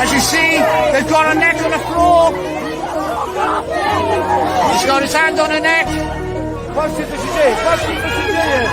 As you see, they've got her neck on the floor. He's got his hand on her neck. What's it that she did? What's it that she did?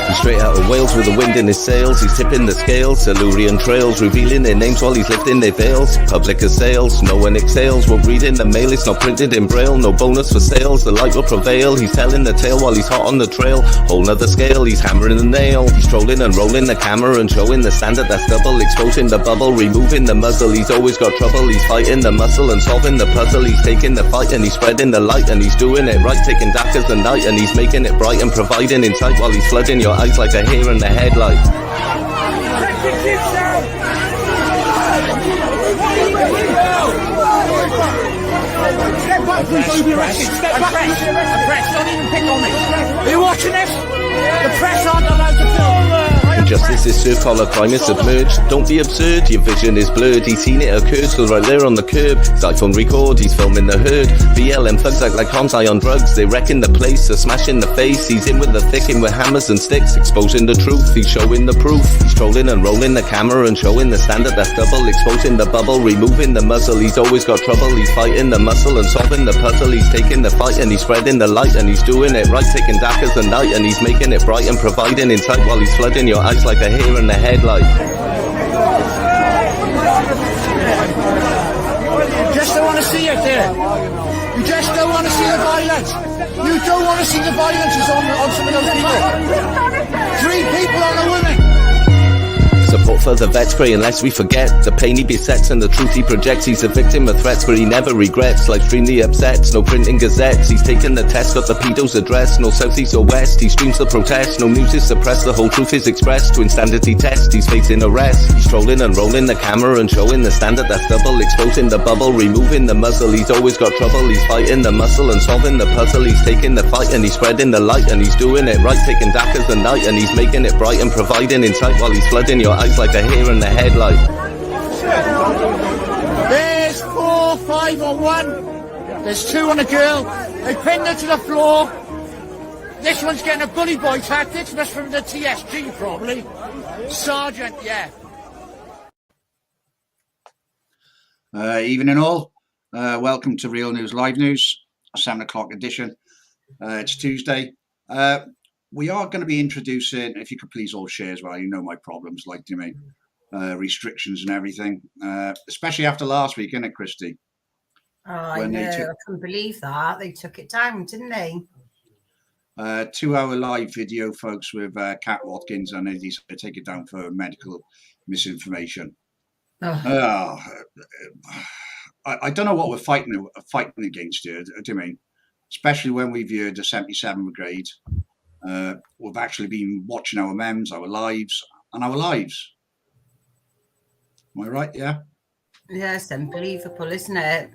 He's straight out of Wales with the wind in his sails. He's tipping the scales, Silurian trails, revealing their names while he's lifting their veils. Public assails, no one exhales. Won't read in the mail, it's not printed in braille. No bonus for sales, the light will prevail. He's telling the tale while he's hot on the trail. Whole nother scale, he's hammering the nail. He's trolling and rolling the camera and showing the standard that's double. Exposing the bubble, removing the muzzle. He's always got trouble, he's fighting the muscle and solving the puzzle. He's taking the fight and he's spreading the light and he's doing it right. Taking dark as the night and he's making it bright and providing insight while he's flooding your eyes like a hair in the headlight. Press, don't even pick on me. Are you watching this? The press aren't allowed to film. Injustice is served, collar crime is submerged. Don't be absurd, your vision is blurred. He's seen it occur, still right there on the curb. His iPhone record, he's filming the herd. BLM thugs act like cons high on drugs. They wrecking the place, they're smashing the face. He's in with the thick, in with hammers and sticks. Exposing the truth, he's showing the proof. He's trolling and rolling the camera and showing the standard that's double. Exposing the bubble, removing the muzzle. He's always got trouble, he's fighting the muscle and solving the puzzle. He's taking the fight and he's spreading the light and he's doing it right. Taking dark as the night and he's making it bright and providing insight while he's flooding your eyes like a hair in the headlight. You just don't want to see it there. You just don't want to see the violence. You don't want to see the violence on some of those people. 3 people on a woman. Support for the vets, pray unless we forget the pain he besets and the truth he projects. He's a victim of threats, but he never regrets. Life extremely upsets, no printing gazettes. He's taken the test, got the pedo's address. No south, east or west, he streams the protest. No news is suppressed, the whole truth is expressed. Twin standards he tests, he's facing arrest. He's trolling and rolling the camera and showing the standard that's double. Exposing the bubble, removing the muzzle. He's always got trouble, he's fighting the muscle and solving the puzzle. He's taking the fight and he's spreading the light and he's doing it right. Taking dark as the night and he's making it bright and providing insight while he's flooding your eyes like a hair in the headlight. There's 4, 5 on 1. There's 2 on a girl. They pinned her to the floor. This one's getting a bully boy tactics. That's from the TSG probably. Sergeant, yeah. Evening all. Welcome to Real News Live News, 7 o'clock edition. It's Tuesday. We are going to be introducing, if you could please all share as well, you know my problems, like, do you mean? Restrictions and everything, especially after last week, innit, Christy? Oh, I know. I couldn't believe that. They took it down, didn't they? 2-hour live video, folks, with Kat Watkins, and they decided to take it down for medical misinformation. Oh. I don't know what we're fighting against here, do you mean? Especially when we've heard the 77 Brigade. We've actually been watching our mems, our lives, and our lives. Am I right? Yeah. Yeah, it's unbelievable, isn't it?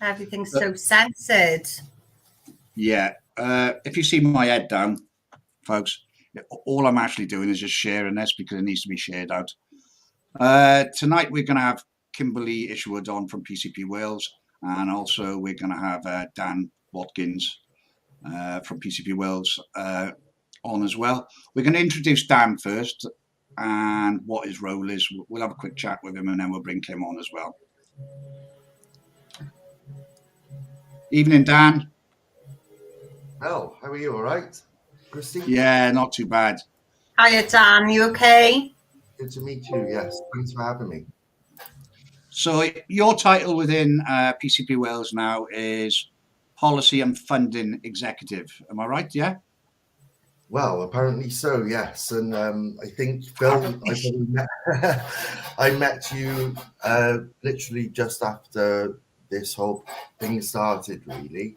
Everything's so censored. Yeah. If you see my head down, folks, all I'm actually doing is just sharing this because it needs to be shared out. Tonight we're going to have Kimberly Isherwood on from PCP Wales, and also we're going to have Dan Watkins from PCP Wales on as well. We're going to introduce Dan first and what his role is. We'll have a quick chat with him and then we'll bring Kim on as well. Evening, Dan. Well, how are you? All right, Christy? Yeah, not too bad. Hiya, Dan. You okay? Good to meet you. Yes, thanks for having me. So your title within PCP Wales now is Policy and Funding Executive. Am I right? Yeah. Well, apparently so. Yes, and I think Phil, I met you literally just after this whole thing started, really.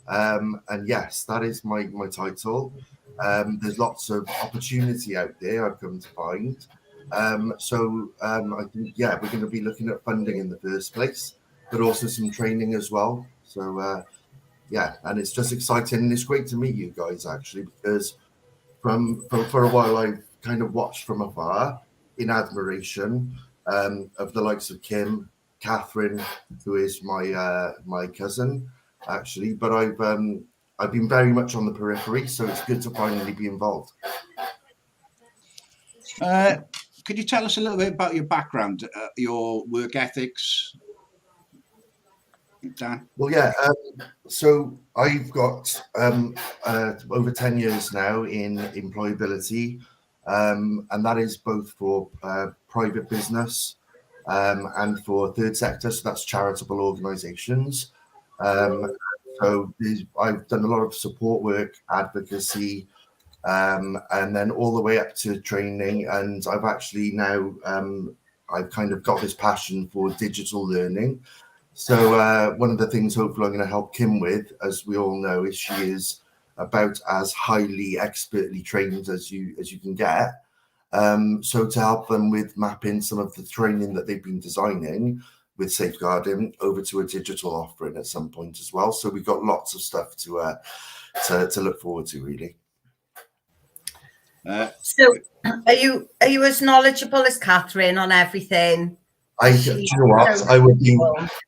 And yes, that is my title. There's lots of opportunity out there, I've come to find. So I think, yeah, we're going to be looking at funding in the first place, but also some training as well. So, yeah, and it's just exciting. And it's great to meet you guys, actually, because for a while, I've kind of watched from afar in admiration of the likes of Kim, Catherine, who is my cousin, actually. But I've been very much on the periphery, so it's good to finally be involved. Could you tell us a little bit about your background, your work ethics, Dan? Well, yeah. So I've got over 10 years now in employability, and that is both for private business and for third sector. So that's charitable organisations. So I've done a lot of support work, advocacy, and then all the way up to training. And I've actually now I've kind of got this passion for digital learning. So one of the things hopefully I'm going to help Kim with, as we all know, is she is about as highly expertly trained as you can get. So to help them with mapping some of the training that they've been designing with safeguarding over to a digital offering at some point as well. So we've got lots of stuff to look forward to, really. So are you as knowledgeable as Catherine on everything? Do you know what? I would be,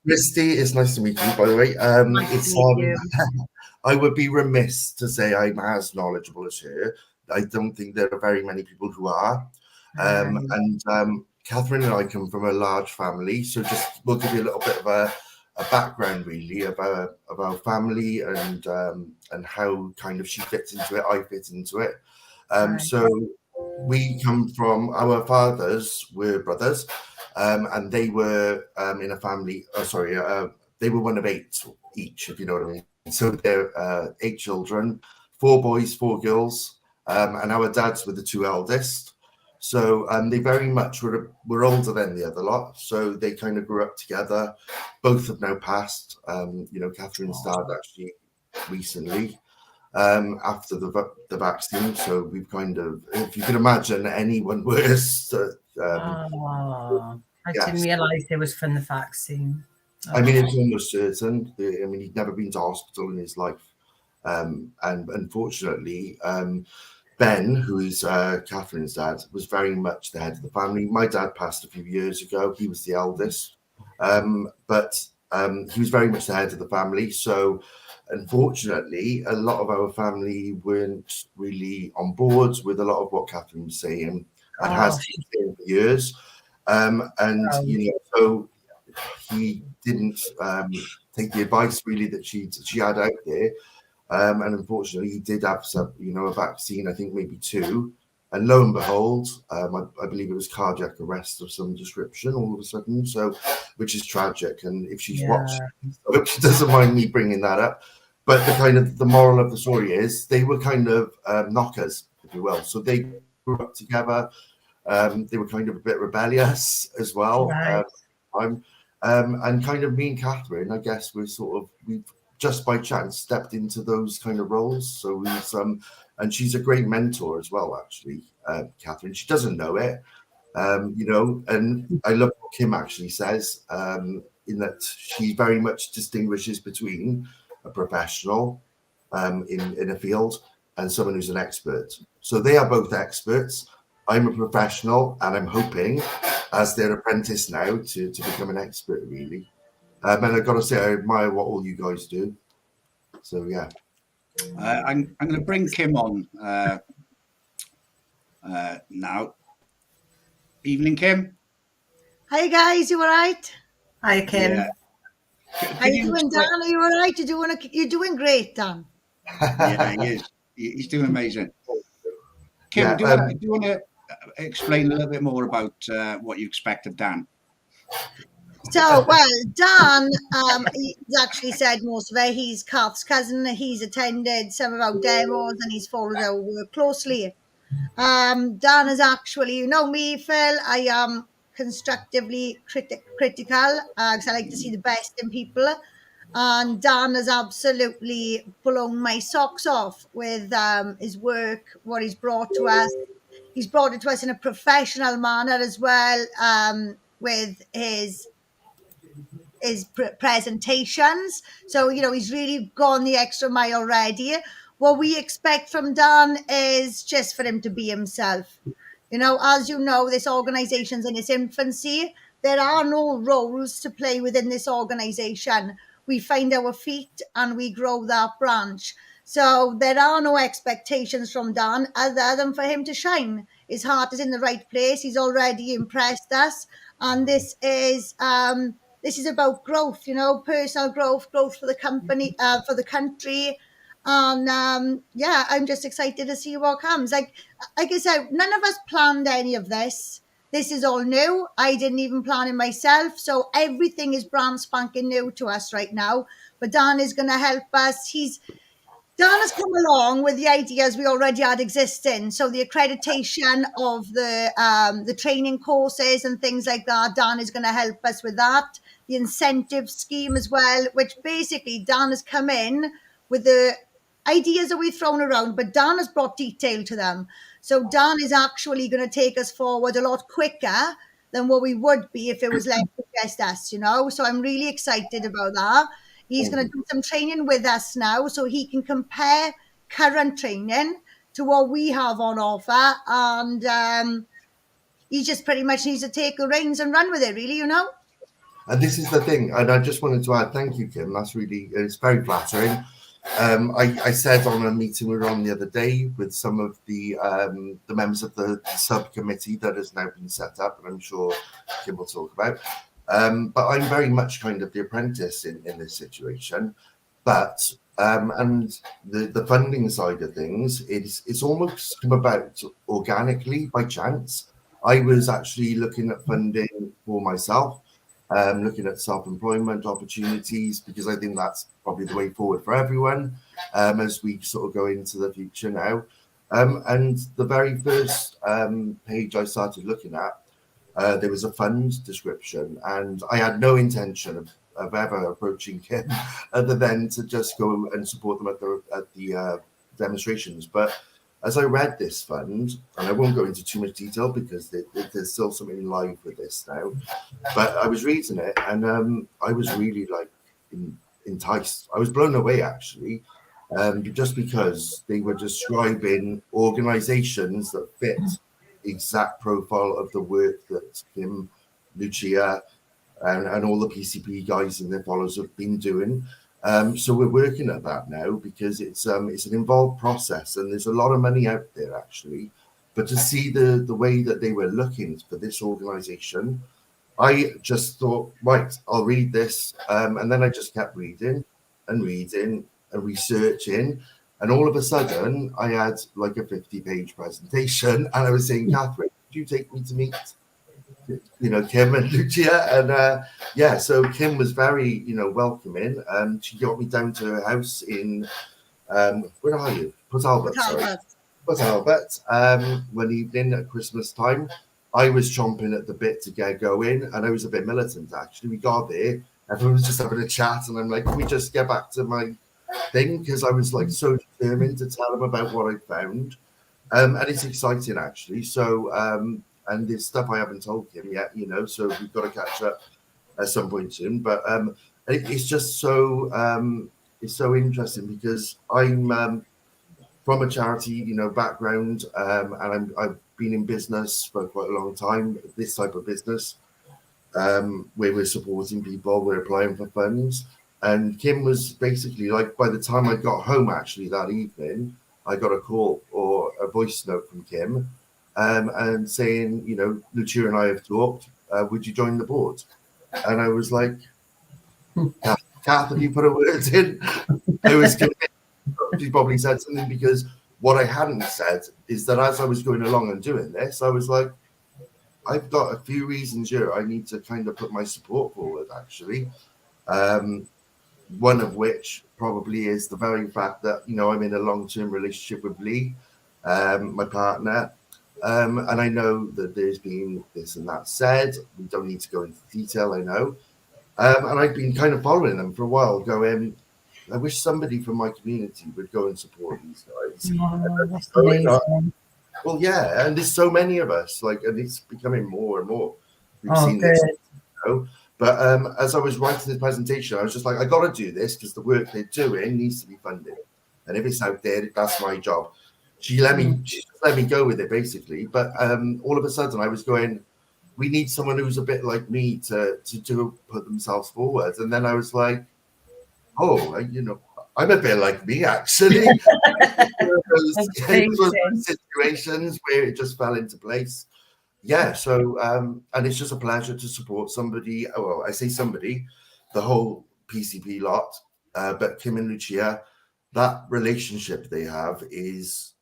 Christy, it's nice to meet you, by the way. I would be remiss to say I'm as knowledgeable as her. I don't think there are very many people who are. Catherine and I come from a large family, so we'll give you a little bit of a background, really, of our family and how kind of she fits into it, I fit into it. So we come from, our fathers were brothers, and they were in a family, they were one of 8 each, if you know what I mean. So they're 8 children, 4 boys, 4 girls, and our dads were the 2 eldest. So they very much were older than the other lot. So they kind of grew up together. Both have now passed. Catherine's dad actually recently after the vaccine. So we've kind of, if you can imagine anyone worse. I didn't realise it was from the vaccine. I mean, it's almost certain. I mean, he'd never been to hospital in his life. And unfortunately, Ben, who is Catherine's dad, was very much the head of the family. My dad passed a few years ago. He was the eldest. But he was very much the head of the family. So unfortunately, a lot of our family weren't really on board with a lot of what Catherine was saying and has been saying for years. So he didn't take the advice really that she had out there. And unfortunately, he did have some, a vaccine, I think maybe 2. And lo and behold, I believe it was cardiac arrest of some description all of a sudden. So, which is tragic. And if she's watching, I hope she doesn't mind me bringing that up. But the moral of the story is they were kind of knockers, if you will. So they grew up together. They were kind of a bit rebellious as well. And kind of me and Catherine, I guess, we've just by chance stepped into those kind of roles. So and she's a great mentor as well, actually, Catherine. She doesn't know it, and I love what Kim actually says, in that she very much distinguishes between a professional in a field and someone who's an expert. So they are both experts. I'm a professional, and I'm hoping, as their apprentice now, to become an expert, really. And I've got to say, I admire what all you guys do. So, yeah. I'm going to bring Kim on now. Evening, Kim. Hi, guys. You all right? Hi, Kim. Yeah. How you doing, Dan? Are you all right? You're doing great, Dan. Yeah, he is. He's doing amazing. Kim, Yeah, do you want to explain a little bit more about what you expect of Dan? So, well, Dan, he's actually said most of it. He's Kath's cousin. He's attended some of our demos and he's followed our work closely. Dan is actually, you know me, Phil, I am constructively critical because I like to see the best in people. And Dan has absolutely blown my socks off with his work, what he's brought to us. He's brought it to us in a professional manner as well, with his presentations. So, he's really gone the extra mile already. What we expect from Dan is just for him to be himself. As you know, this organization's in its infancy. There are no roles to play within this organization. We find our feet and we grow that branch. So there are no expectations from Dan other than for him to shine. His heart is in the right place. He's already impressed us, and this is about growth, personal growth, growth for the company, for the country. And yeah, I'm just excited to see what comes. Like I said, none of us planned any of this. This is all new. I didn't even plan it myself. So everything is brand spanking new to us right now. But Dan is going to help us. Dan has come along with the ideas we already had existing. So the accreditation of the training courses and things like that, Dan is going to help us with that. The incentive scheme as well, which basically Dan has come in with the ideas that we've thrown around, but Dan has brought detail to them. So Dan is actually going to take us forward a lot quicker than what we would be if it was left to just us, So I'm really excited about that. He's going to do some training with us now so he can compare current training to what we have on offer. And he just pretty much needs to take the reins and run with it, really, And this is the thing, and I just wanted to add, thank you, Kim. It's very flattering. I said on a meeting we were on the other day with some of the members of the subcommittee that has now been set up, and I'm sure Kim will talk about. But I'm very much kind of the apprentice in this situation. But and the funding side of things, it's almost come about organically by chance. I was actually looking at funding for myself, looking at self-employment opportunities, because I think that's probably the way forward for everyone as we sort of go into the future now. And the very first page I started looking at, there was a fund description, and I had no intention of ever approaching Kim other than to just go and support them at the demonstrations. But as I read this fund, and I won't go into too much detail because there's still something live with this now, but I was reading it and I was really enticed. I was blown away actually, just because they were describing organizations that fit the exact profile of the work that Kim, Lucia, and all the PCP guys and their followers have been doing. So we're working at that now because it's an involved process and there's a lot of money out there actually. But to see the way that they were looking for this organization, I just thought, right, I'll read this. And then I just kept reading and researching. And all of a sudden I had like a 50-page presentation and I was saying, Catherine, could you take me to meet Kim and Lucia? And yeah, so Kim was very, welcoming. She got me down to her house in, where are you? Port Albert, sorry. Port Albert, one evening at Christmas time. I was chomping at the bit to get going, and I was a bit militant, actually. We got there, everyone was just having a chat, and I'm like, can we just get back to my thing? Because I was, so determined to tell them about what I found. And it's exciting, actually. So, and there's stuff I haven't told him yet, so we've got to catch up at some point soon. But it's just so it's so interesting because I'm from a charity, background, and I've been in business for quite a long time. This type of business, where we're supporting people, we're applying for funds. And Kim was basically by the time I got home, actually that evening, I got a call or a voice note from Kim. And saying, Lucia and I have talked, would you join the board? And I was like, Kath, have you put a word in? I was convinced she probably said something, because what I hadn't said is that as I was going along and doing this, I was like, I've got a few reasons here I need to kind of put my support forward, actually. One of which probably is the very fact that, I'm in a long-term relationship with Lee, my partner. And I know that there's been this and that said. We don't need to go into detail, I know. And I've been kind of following them for a while, going, I wish somebody from my community would go and support these guys. Oh, that's amazing. Well, yeah, and there's so many of us, and it's becoming more and more. We've seen good. This, But as I was writing this presentation, I was just like, I got to do this because the work they're doing needs to be funded. And if it's out there, that's my job. She just let me go with it, basically. But all of a sudden, I was going, we need someone who's a bit like me to put themselves forward. And then I was like, I I'm a bit like me, actually. It was situations where it just fell into place. Yeah, so and it's just a pleasure to support somebody. Well, I say somebody, the whole PCP lot, but Kim and Lucia, that relationship they have it's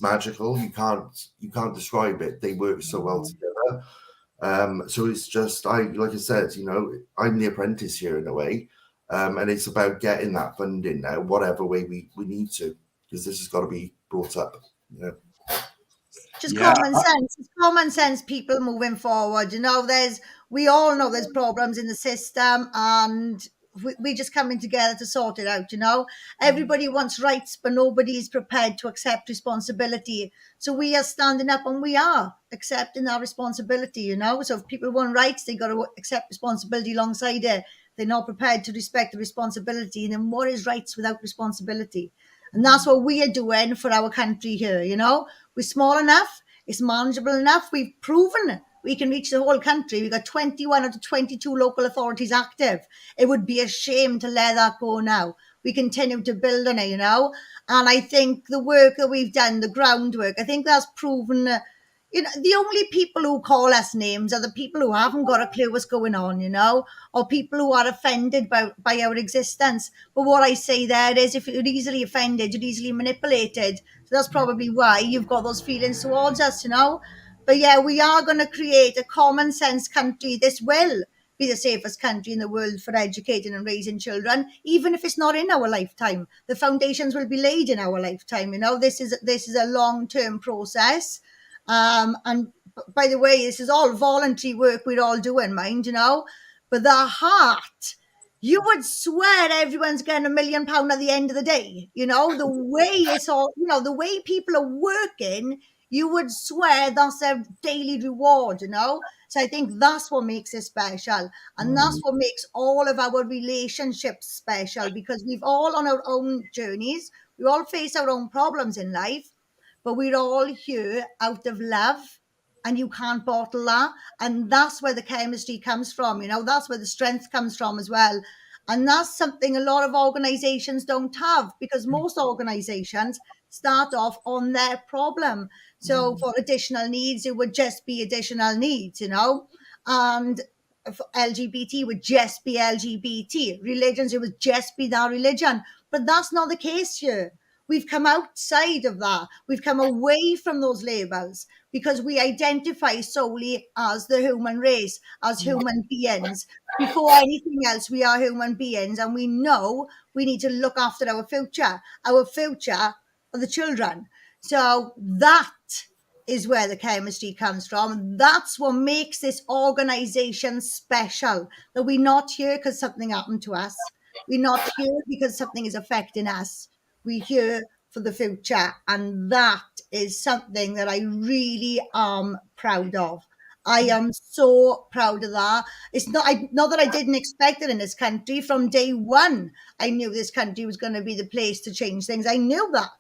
magical. You can't describe it. They work so well together. So it's just like I said, I'm the apprentice here in a way, and it's about getting that funding now, whatever way we need to, because this has got to be brought up. Just common sense. It's common sense, people moving forward. We all know there's problems in the system, and we just coming together to sort it out. Everybody wants rights, but nobody is prepared to accept responsibility. So we are standing up and we are accepting our responsibility. So if people want rights, they got to accept responsibility alongside it. They're not prepared to respect the responsibility. And then what is rights without responsibility? And that's what we are doing for our country here. We're small enough. It's manageable enough. We've proven we can reach the whole country. We've got 21 out of 22 local authorities active. It would be a shame to let that go now. We continue to build on it, And I think the work that we've done, the groundwork, I think that's proven, the only people who call us names are the people who haven't got a clue what's going on, or people who are offended by our existence. But what I say there is, if you're easily offended, you're easily manipulated. So that's probably why you've got those feelings towards us, But yeah, we are going to create a common sense country. This will be the safest country in the world for educating and raising children, even if it's not in our lifetime. The foundations will be laid in our lifetime. This is a long-term process. And by the way, this is all voluntary work we're all doing, mind, but the heart, you would swear everyone's getting £1 million at the end of the day. The way it's all, the way people are working, you would swear that's their daily reward, So I think that's what makes it special. And that's what makes all of our relationships special, because we've all on our own journeys. We all face our own problems in life. But we're all here out of love, and you can't bottle that. And that's where the chemistry comes from, that's where the strength comes from as well. And that's something a lot of organizations don't have, because most organizations start off on their problem. So for additional needs, it would just be additional needs, and for LGBT would just be LGBT. Religions, it would just be that religion. But that's not the case here. We've come outside of that. We've come away from those labels, because we identify solely as the human race, as human beings. Before anything else, we are human beings, and we know we need to look after our future. Our future are the children. So that is where the chemistry comes from. That's what makes this organization special, that we're not here because something happened to us. We're not here because something is affecting us. We're here for the future, and that is something that I really am proud of. I am so proud of that. It's not that I didn't expect it in this country. From day one, I knew this country was going to be the place to change things. I knew that.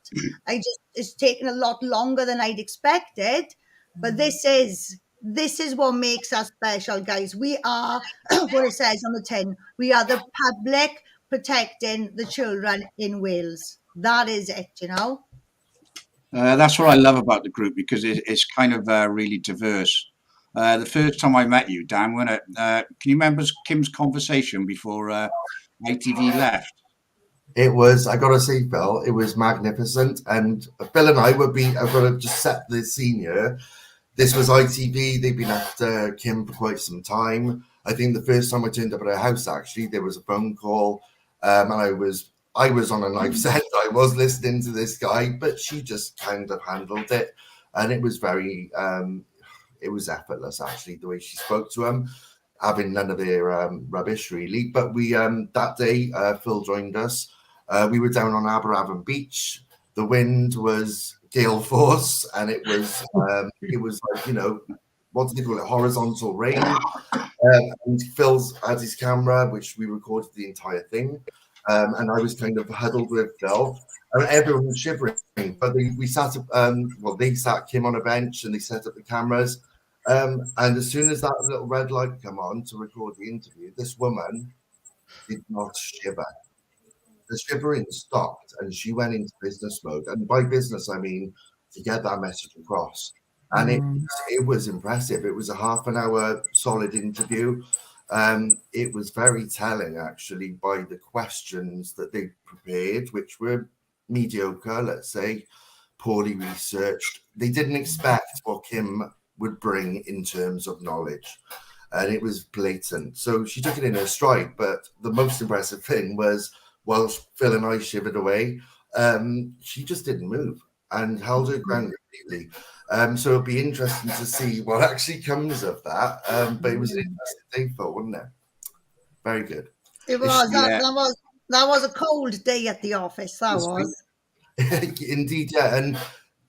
It's taken a lot longer than I'd expected, but this is what makes us special, guys. We are what it says on the tin. We are the public protecting the children in Wales. That is it, That's what I love about the group, because it's kind of really diverse. The first time I met you, Dan, can you remember Kim's conversation before ITV left? It was, I got to say, Phil, it was magnificent. And Phil and I I've got to just set the scene here. This was ITV. They've been after Kim for quite some time. I think the first time I turned up at her house, actually, there was a phone call. And I was on a knife set. I was listening to this guy, but she just kind of handled it. And it was very, it was effortless, actually, the way she spoke to him, having none of their rubbish, really. But we, that day, Phil joined us. We were down on Aberavon Beach. The wind was gale force, and it was like, what do they call it? Horizontal rain. And Phil's had his camera, which we recorded the entire thing. And I was kind of huddled with Phil, and everyone was shivering. But we sat up, they sat Kim on a bench, and they set up the cameras. And as soon as that little red light come on to record the interview, this woman did not shiver. the shivering stopped and she went into business mode. And by business, I mean to get that message across. And it was impressive. It was a half an hour solid interview. It was very telling, actually, by the questions that they prepared, which were mediocre, let's say, poorly researched. They didn't expect what Kim would bring in terms of knowledge. And it was blatant. So she took it in her stride. But the most impressive thing was, whilst Phil and I shivered away, she just didn't move and held her ground completely. So it'll be interesting to see what actually comes of that. But it was an interesting day, Phil, wasn't it? Very good. It was. That was a cold day at the office. That was. Indeed, yeah. And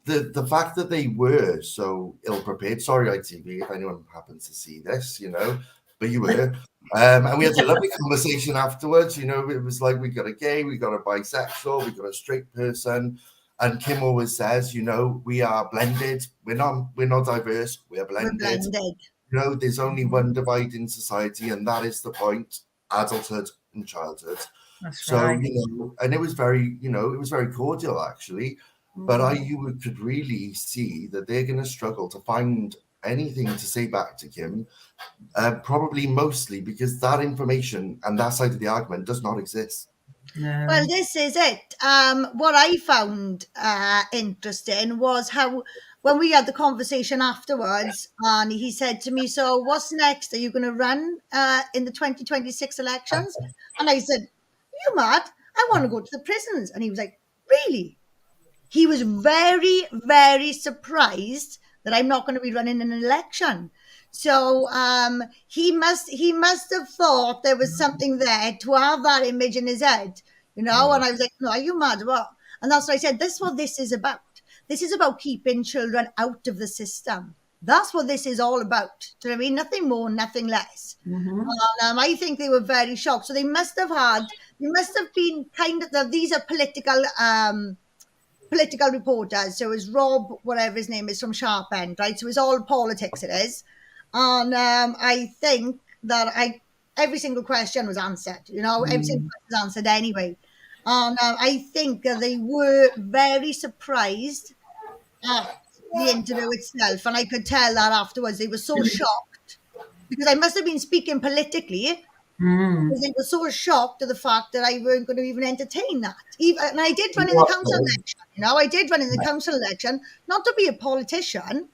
the fact that they were so ill prepared. Sorry, ITV, if anyone happens to see this, you know, but you were. And we had a lovely conversation afterwards. You know, it was like, we got a gay, we got a bisexual, we got a straight person. And Kim always says, you know, we are blended. We're not diverse. We are blended. We're blended. You know, there's only one divide in society, and that is the point: adulthood and childhood. That's right. You know, and it was very, you know, it was very cordial actually. But you could really see that they're going to struggle to find anything to say back to Kim, probably mostly because that information and that side of the argument does not exist. No. Well, this is it. What I found interesting was how, when we had the conversation afterwards, and he said to me, so what's next? Are you going to run in the 2026 elections? And I said, you mad? I want to go to the prisons. And he was like, really? He was very, very surprised that I'm not going to be running in an election. So he must have thought there was something there to have that image in his head, you know. And I was like, no, are you mad? What? And that's what I said. This is what this is about. This is about keeping children out of the system. That's what this is all about. Do you know what I mean? Nothing more, nothing less. I think they were very shocked. So they must have been kind of, these are political reporters. So it's Rob, whatever his name is, from Sharp End, right? So it's all politics, it is. And I think that every single question was answered, you know, every single question was answered anyway. And I think they were very surprised at the interview itself. And I could tell that afterwards. They were so shocked, because I must have been speaking politically. Because they were so shocked at the fact that I weren't going to even entertain that. And I did run in the council election, you know, I did run in the council election, not to be a politician,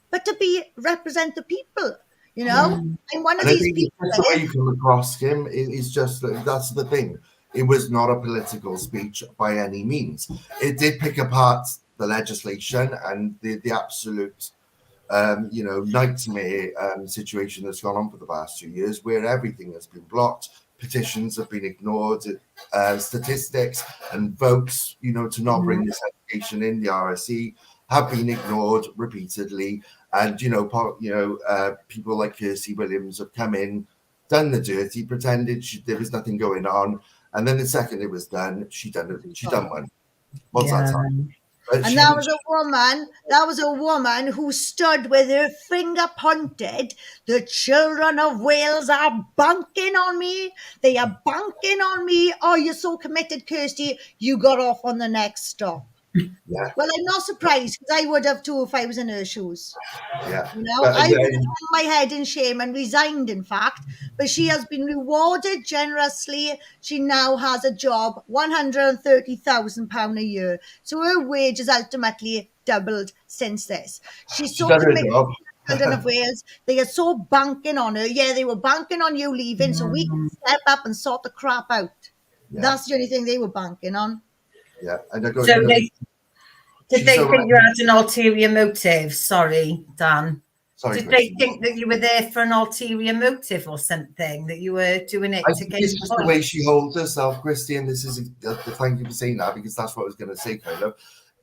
but to represent the people, you know. I'm one of these people. The way you come across, Kim, is just, that's the thing. It was not a political speech by any means. It did pick apart the legislation and the absolute you know, nightmare situation that's gone on for the past 2 years, where everything has been blocked, petitions have been ignored, statistics and votes, you know, to not bring this education in, the RSE, have been ignored repeatedly. And, you know, people like Kirsty Williams have come in, done the dirty, pretended there was nothing going on. And then the second it was done, she done one. What's that time? And that was a woman who stood with her finger pointed. The children of Wales are banking on me. They are banking on me. Oh, you're so committed, Kirsty. You got off on the next stop. Yeah. Well, I'm not surprised, because I would have too if I was in her shoes. Yeah. You know, I would have hung my head in shame and resigned, in fact. But she has been rewarded generously. She now has a job, £130,000 a year. So her wage has ultimately doubled since this. She's so committed to the children of Wales. They are so banking on her. Yeah, they were banking on you leaving so we can step up and sort the crap out. Yeah. That's the only thing they were banking on. Yeah, and did they think you had an ulterior motive? Sorry, Dan. Sorry, did they think that you were there for an ulterior motive or something, that you were doing it to get? It's just the way she holds herself, Christy, and this is thank you for saying that, because that's what I was going to say, kind of.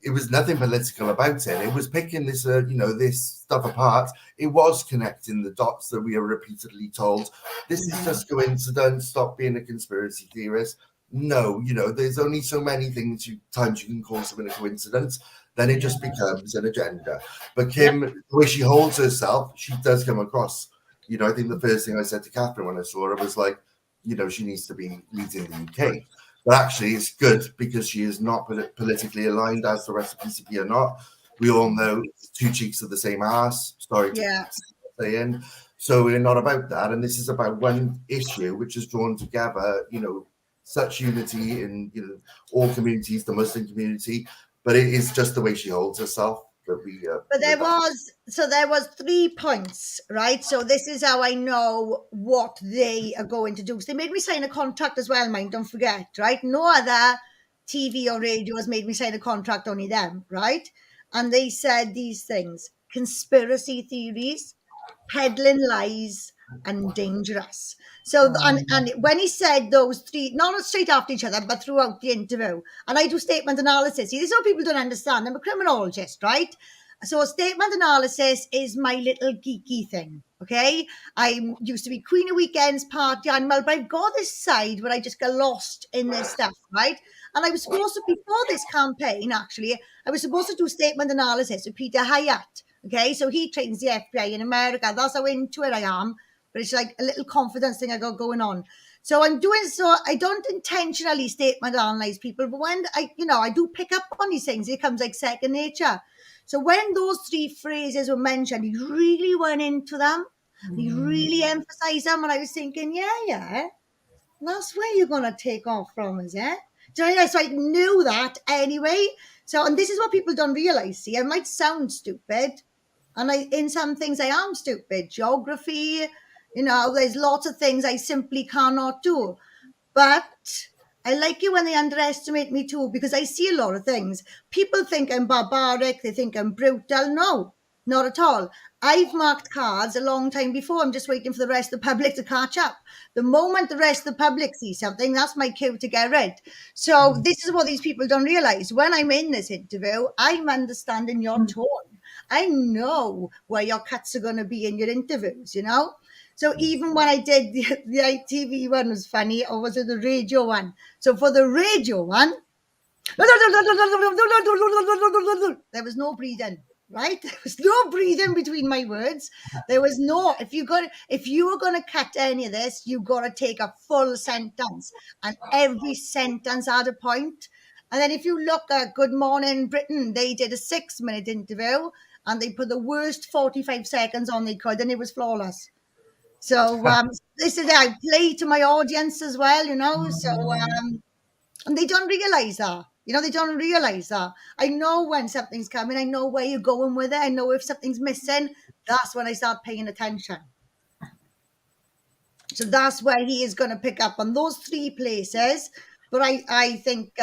It was nothing political about it. It was picking this, you know, this stuff apart. It was connecting the dots that we are repeatedly told. This is just coincidence. Stop being a conspiracy theorist. No, you know, there's only so many times you can call something a coincidence. Then it just becomes an agenda. But Kim, the way she holds herself, she does come across. You know, I think the first thing I said to Catherine when I saw her was like, you know, she needs to be leading the UK. But actually, it's good because she is not politically aligned, as the rest of PCP are not. We all know it's two cheeks of the same ass. Sorry to saying. So we're not about that. And this is about one issue which has drawn together, such unity in all communities, the Muslim community. But it is just the way she holds herself. But there was 3 points, right? So this is how I know what they are going to do. Because they made me sign a contract as well, mind, don't forget, right? No other TV or radio has made me sign a contract, only them, right? And they said these things: conspiracy theories, peddling lies, and dangerous. So, and when he said those 3, not straight after each other, but throughout the interview, and I do statement analysis. See, this is what people don't understand. I'm a criminologist, right? So a statement analysis is my little geeky thing, okay? I used to be Queen of Weekends, party animal, but I've got this side where I just get lost in this stuff, right? And I was supposed to, before this campaign, actually, I was supposed to do statement analysis with Peter Hyatt, okay? So he trains the FBI in America. That's how into it I am. But it's like a little confidence thing I got going on. So I'm doing so. I don't intentionally statement analyze people, but when I do pick up on these things, it comes like second nature. So when those 3 phrases were mentioned, he really went into them. He really emphasized them. And I was thinking, yeah, that's where you're going to take off from, is it? So I knew that anyway. So, and this is what people don't realize. See, I might sound stupid. And in some things I am stupid. Geography, there's lots of things I simply cannot do. But I like it when they underestimate me too, because I see a lot of things. People think I'm barbaric. They think I'm brutal. No, not at all. I've marked cards a long time before. I'm just waiting for the rest of the public to catch up. The moment the rest of the public sees something, that's my cue to get rid. So this is what these people don't realize. When I'm in this interview, I'm understanding your tone. I know where your cuts are going to be in your interviews, So even when I did the ITV one was funny, or was it the radio one? So for the radio one, there was no breathing, right? There was no breathing between my words. There was no, if you were going to cut any of this, you got to take a full sentence, and every sentence had a point. And then if you look at Good Morning Britain, they did a 6-minute interview and they put the worst 45 seconds on they could, and it was flawless. So this is I play to my audience as well, So and they don't realize that. They don't realize that. I know when something's coming. I know where you're going with it. I know if something's missing. That's when I start paying attention. So that's where he is going to pick up on those 3 places. But I think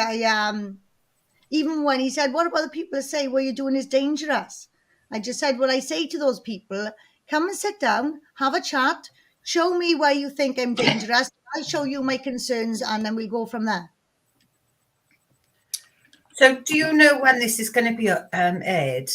even when he said, what about the people that say what you're doing is dangerous? I just said, what I say to those people, come and sit down, have a chat, show me where you think I'm dangerous. I'll show you my concerns, and then we'll go from there. So do you know when this is going to be aired?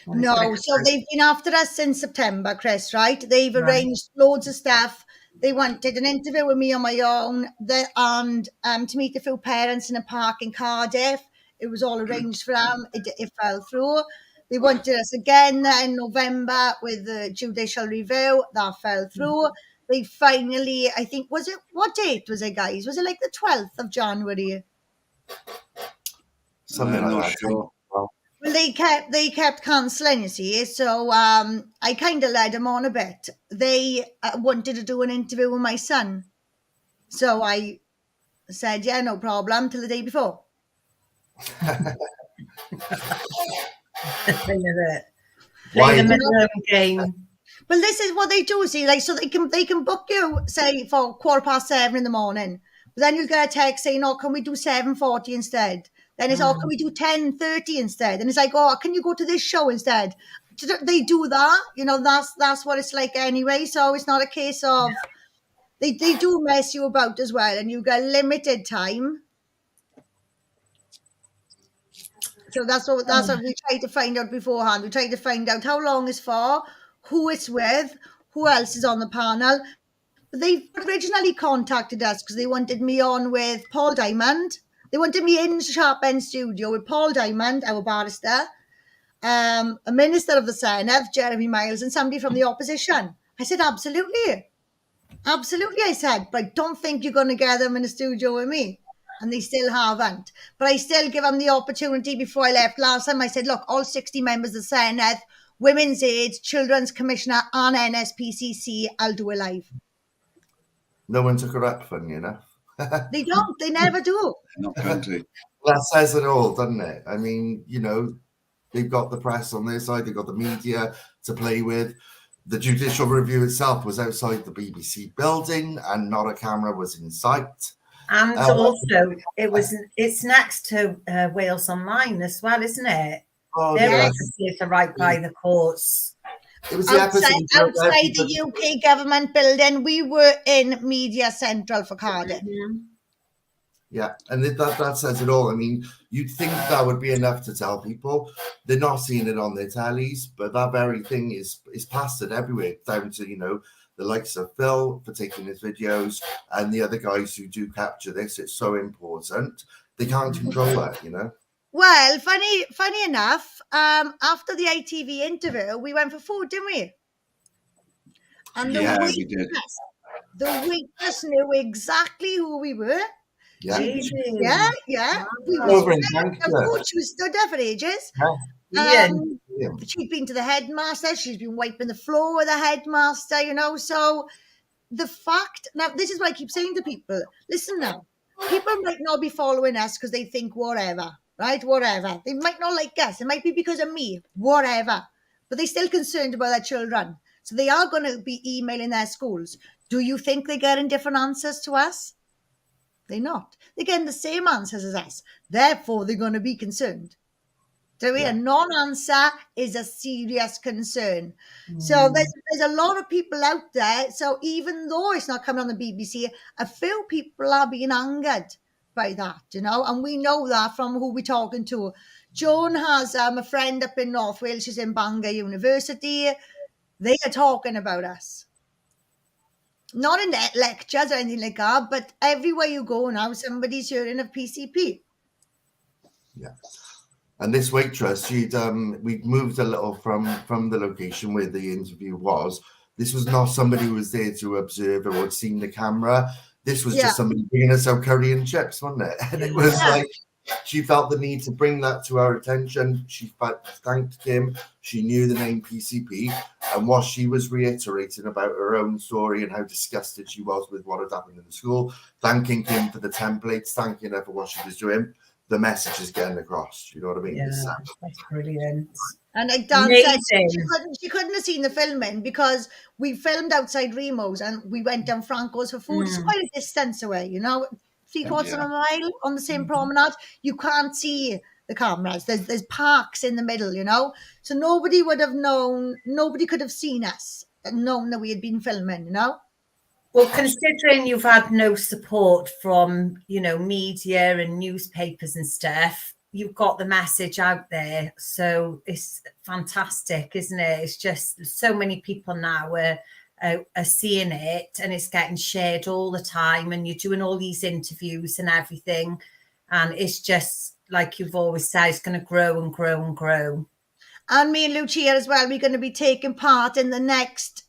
No, so they've been after us since September, Chris, right? They've arranged loads of stuff. They wanted an interview with me on my own and to meet a few parents in a park in Cardiff. It was all arranged for them. It fell through. They wanted us again in November with the judicial review. That fell through. They finally, I think, what date was it, guys? Was it like the 12th of January? Something like that. Sure. Well, they kept cancelling, you see. So I kind of led them on a bit. They wanted to do an interview with my son. So I said, yeah, no problem, till the day before. Play the middle game. Well, this is what they do, see, so they can book you, say, for 7:15 in the morning. But then you'll get a text saying, oh, can we do 7:40 instead? Then it's, oh, can we do 10:30 instead? And it's like, oh, can you go to this show instead? They do that, that's what it's like anyway. So it's not a case of, they do mess you about as well, and you get limited time. So that's what we try to find out beforehand. We try to find out how long it's for, who it's with, who else is on the panel. But they originally contacted us because they wanted me on with Paul Diamond. They wanted me in Sharp End Studio with Paul Diamond, our barrister, a minister of the Senate, Jeremy Miles, and somebody from the opposition. I said, absolutely. Absolutely, I said, but I don't think you're going to get them in the studio with me. and they still haven't. But I still give them the opportunity. Before I left last time, I said, look, all 60 members of the Senedd, Women's Aid, Children's Commissioner and NSPCC, I'll do a live. No one took her up, funny enough. They don't. They never do. Not going to. That says it all, doesn't it? I mean, you know, they've got the press on their side, they've got the media to play with. The judicial review itself was outside the BBC building and not a camera was in sight. And also, it's next to Wales Online as well, isn't it? Oh, Their yes. offices are right by the courts. It was the outside the UK government building. We were in Media Central for Cardiff. Yeah, and that says it all. I mean, you'd think that would be enough to tell people. They're not seeing it on their tellies, but that very thing is plastered everywhere, down to, you know, the likes of Phil for taking his videos and the other guys who do capture this. It's so important. They can't control that, you know. Well, funny enough, after the ITV interview, we went for food, didn't we? And we did. The waitress knew exactly who we were. Yeah. Yeah. We she was stood there for ages. She'd been to the headmaster. She's been wiping the floor with the headmaster, you know. So the fact, now this is what I keep saying to people. Listen now, people might not be following us because they think whatever, right? Whatever. They might not like us. It might be because of me, whatever. But they're still concerned about their children. So they are going to be emailing their schools. Do you think they're getting different answers to us? They're not. They're getting the same answers as us. Therefore, they're going to be concerned. So a non-answer is a serious concern. So there's a lot of people out there. So even though it's not coming on the BBC, a few people are being angered by that, you know, and we know that from who we're talking to. Joan has a friend up in North Wales. She's in Bangor University. They are talking about us. Not in lectures or anything like that, but everywhere you go now, somebody's hearing of PCP. Yeah. And this waitress, we'd moved a little from the location where the interview was. This was not somebody who was there to observe or had seen the camera. This was just somebody bringing us out curry and chips, wasn't it? And it was like, she felt the need to bring that to our attention. She thanked Kim. She knew the name PCP. And what she was reiterating about her own story and how disgusted she was with what had happened in the school, thanking Kim for the templates, thanking her for what she was doing, the message is getting across. You know what I mean? Yeah, that's brilliant. And like Dan said, she couldn't have seen the filming because we filmed outside Remo's and we went down Franco's for food. It's quite a distance away, you know, 3/4 of a mile on the same promenade. You can't see the cameras. There's parks in the middle, you know. So nobody would have known, nobody could have seen us and known that we had been filming, you know. Well, considering you've had no support from, you know, media and newspapers and stuff, you've got the message out there. So it's fantastic, isn't it? It's just so many people now are seeing it and it's getting shared all the time and you're doing all these interviews and everything. And it's just, like you've always said, it's going to grow and grow and grow. And me and Lucia as well, we're going to be taking part in the next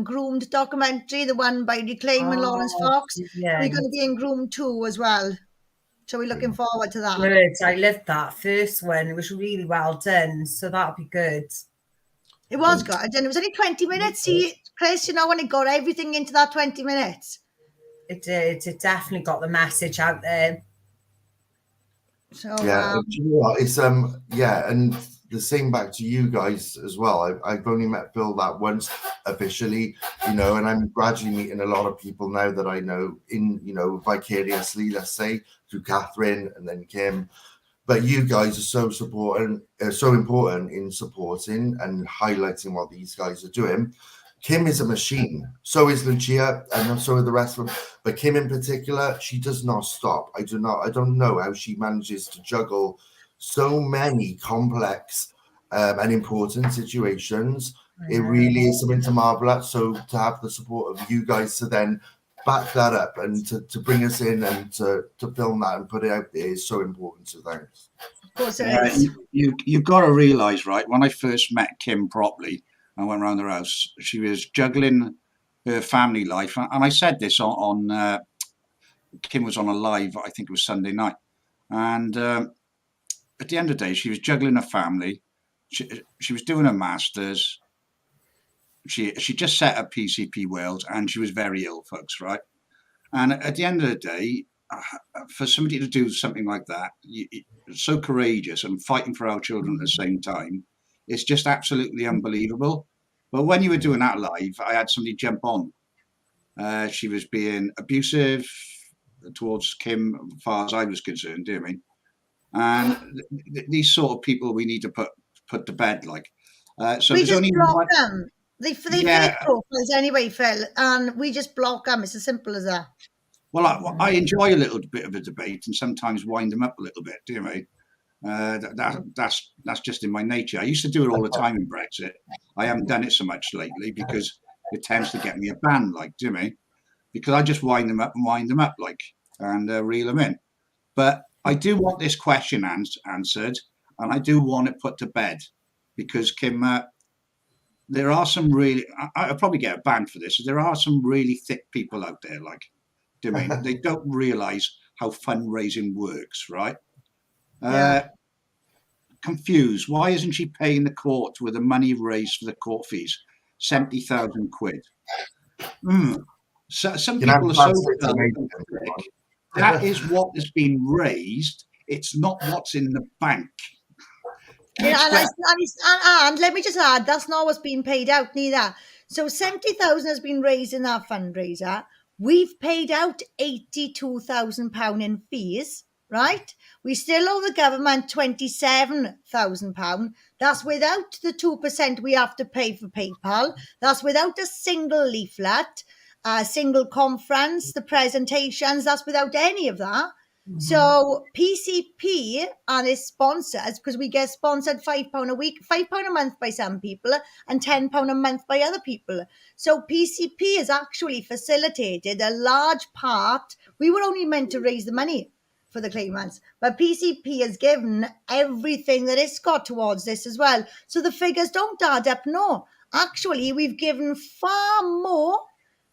Groomed documentary, the one by Reclaim and Lawrence Fox. Yeah. We're going to be in Groomed 2 as well. So we're looking forward to that. Good. I loved that first one. It was really well done. So that'll be good. It was good. And it was only 20 minutes. See, Chris, you know, when it got everything into that 20 minutes. It did. It definitely got the message out there. So, yeah, you know what? It's and the same back to you guys as well. I've only met Phil that once officially, you know, and I'm gradually meeting a lot of people now that I know in, you know, vicariously, let's say, through Catherine and then Kim. But you guys are so important in supporting and highlighting what these guys are doing. Kim is a machine. So is Lucia, and so are the rest of them. But Kim in particular, she does not stop. I don't know how she manages to juggle so many complex and important situations. It really is something to marvel at. So to have the support of you guys to then back that up and to bring us in and to film that and put it out there is so important. So thanks. Of course it is. You've got to realise, right, when I first met Kim properly, I went around her house, she was juggling her family life. And I said this on Kim was on a live, I think it was Sunday night. And at the end of the day, she was juggling her family. She was doing her masters. She just set up PCP Wales, and she was very ill, folks, right? And at the end of the day, for somebody to do something like that, so courageous and fighting for our children at the same time, it's just absolutely unbelievable. But when you were doing that live, I had somebody jump on. She was being abusive towards Kim, as far as I was concerned, do you mean? And these sort of people we need to put to bed, like. So we there's just only block one. them. They fake profiles anyway, Phil, and we just block them. It's as simple as that. Well, I enjoy a little bit of a debate and sometimes wind them up a little bit, do you mean? That's just in my nature. I used to do it all the time in Brexit. I haven't done it so much lately because it tends to get me a ban, like, do you mean? Because I just wind them up, like, and reel them in. But I do want this question answered, and I do want it put to bed, because Kim, there are some really, I'll probably get a ban for this. There are some really thick people out there, like, do you mean? They don't realise how fundraising works, right? Confused. Why isn't she paying the court with the money raised for the court fees? 70,000 quid. So, some people are so thick. That is what has been raised. It's not what's in the bank. And let me just add, that's not what's being paid out neither. So 70,000 has been raised in our fundraiser. We've paid out £82,000 in fees, right? We still owe the government £27,000. That's without the 2% we have to pay for PayPal. That's without a single leaflet, a single conference, the presentations. That's without any of that. So PCP and its sponsors, because we get sponsored £5 a week, £5 a month by some people and £10 a month by other people. So PCP has actually facilitated a large part. We were only meant to raise the money for the claimants, but PCP has given everything that it's got towards this as well. So the figures don't add up. No, actually, we've given far more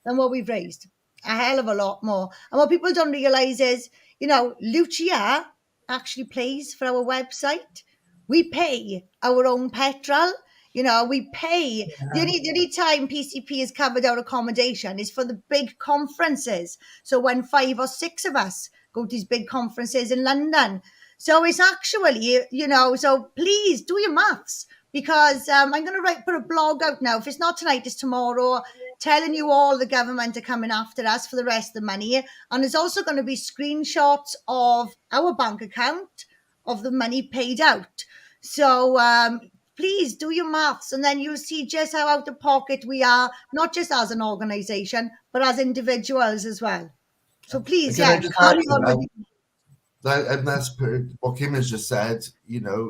than what we've raised. A hell of a lot more. And what people don't realise is, you know, Lucia actually pays for our website. We pay our own petrol. You know, we pay. The only time PCP has covered our accommodation is for the big conferences. So when 5 or 6 of us go to these big conferences in London. So it's actually, you know, so please do your maths, because I'm going to put a blog out now. If it's not tonight, it's tomorrow, telling you all the government are coming after us for the rest of the money. And there's also going to be screenshots of our bank account of the money paid out. So please do your maths, and then you'll see just how out of pocket we are, not just as an organisation, but as individuals as well. So please, carry on. And that's what Kim has just said, you know.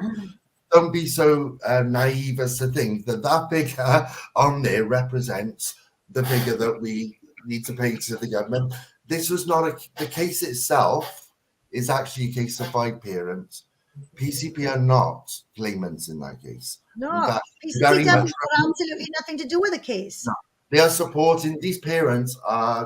Don't be so naive as to think that figure on there represents the figure that we need to pay to the government. This was not the case itself is actually a case of 5 parents. PCP are not claimants in that case. No, PCP doesn't have absolutely nothing to do with the case. No. They are supporting these parents.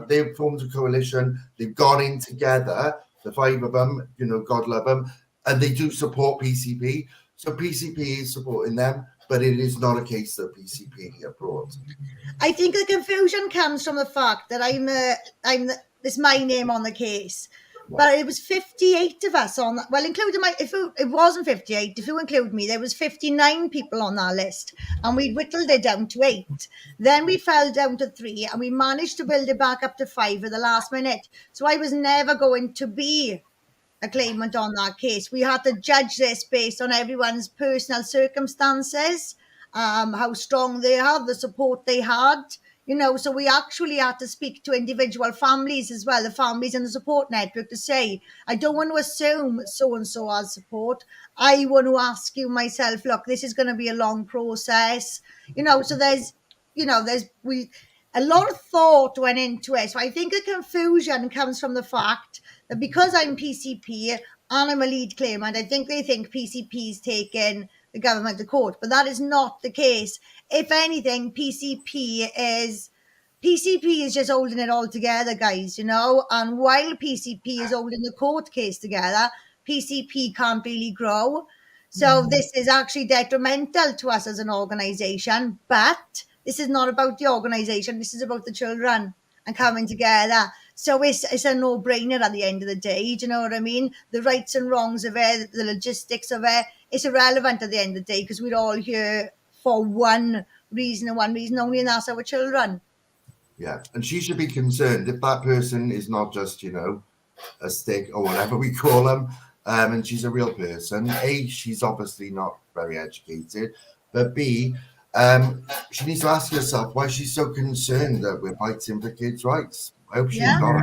They've formed a coalition. They've gone in together, the 5 of them, you know, God love them, and they do support PCP. So PCP is supporting them, but it is not a case that PCP are brought. I think the confusion comes from the fact that it's my name on the case, but it was 58 of us on that. Well, including it wasn't 58. If you include me, there was 59 people on that list, and we whittled it down to 8. Then we fell down to 3, and we managed to build it back up to 5 at the last minute. So I was never going to be a claimant on that case. We had to judge this based on everyone's personal circumstances, how strong they had, the support they had, you know. So we actually had to speak to individual families as well, the families in the support network, to say, I don't want to assume so-and-so has support. I want to ask you myself, look, this is going to be a long process, you know. So there's a lot of thought went into it. So I think the confusion comes from the fact that because I'm PCP and I'm a lead claimant, I think they think PCP is taking the government to court, but that is not the case. If anything, PCP PCP is just holding it all together, guys, you know, and while PCP is holding the court case together, PCP can't really grow. So this is actually detrimental to us as an organisation, but this is not about the organisation. This is about the children and coming together. So it's a no-brainer at the end of the day. Do you know what I mean? The rights and wrongs of it, the logistics of it, it's irrelevant at the end of the day because we're all here for one reason and one reason only, and that's our children. Yeah, and she should be concerned if that person is not just, you know, a stick or whatever we call them, and she's a real person. A, she's obviously not very educated, but B, she needs to ask herself why she's so concerned that we're fighting for kids' rights. I hope she's not.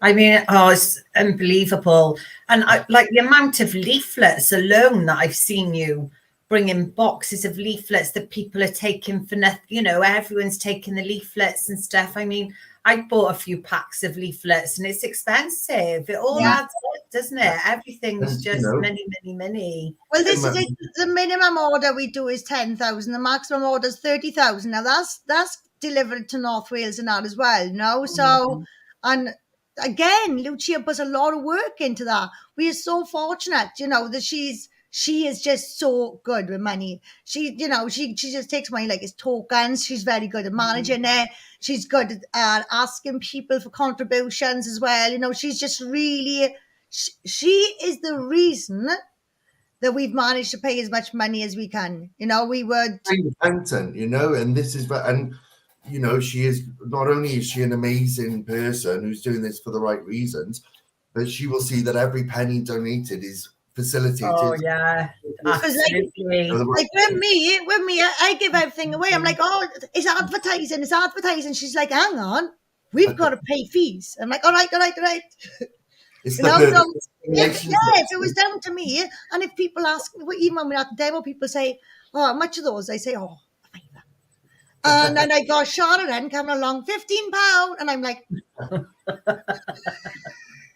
I mean, it's unbelievable. And like the amount of leaflets alone that I've seen you bringing boxes of leaflets that people are taking for nothing. You know, everyone's taking the leaflets and stuff. I mean, I bought a few packs of leaflets and it's expensive. It all adds up, doesn't it? Everything's just many. Well, this is it. The minimum order we do is 10,000. The maximum order is 30,000. Now that's delivered to North Wales and that as well. No, so and again, Lucia puts a lot of work into that. We are so fortunate, you know, that she is just so good with money. She just takes money like it's tokens. She's very good at managing it. She's good at asking people for contributions as well. You know, she's just really, she is the reason that we've managed to pay as much money as we can. You know, we would repentant, you know, and this is, and you know, she is not only is she an amazing person who's doing this for the right reasons, but she will see that every penny donated is facilitated. Oh yeah, absolutely. Like with me, I give everything away. I'm like, oh, it's advertising. She's like, hang on, we've got to pay fees. I'm like, all right. It's if it was down to me, and if people ask, even when we're at the demo, people say, oh, how much are those? I say, oh, £5. And then I got Charlotte then coming along, £15, and I'm like,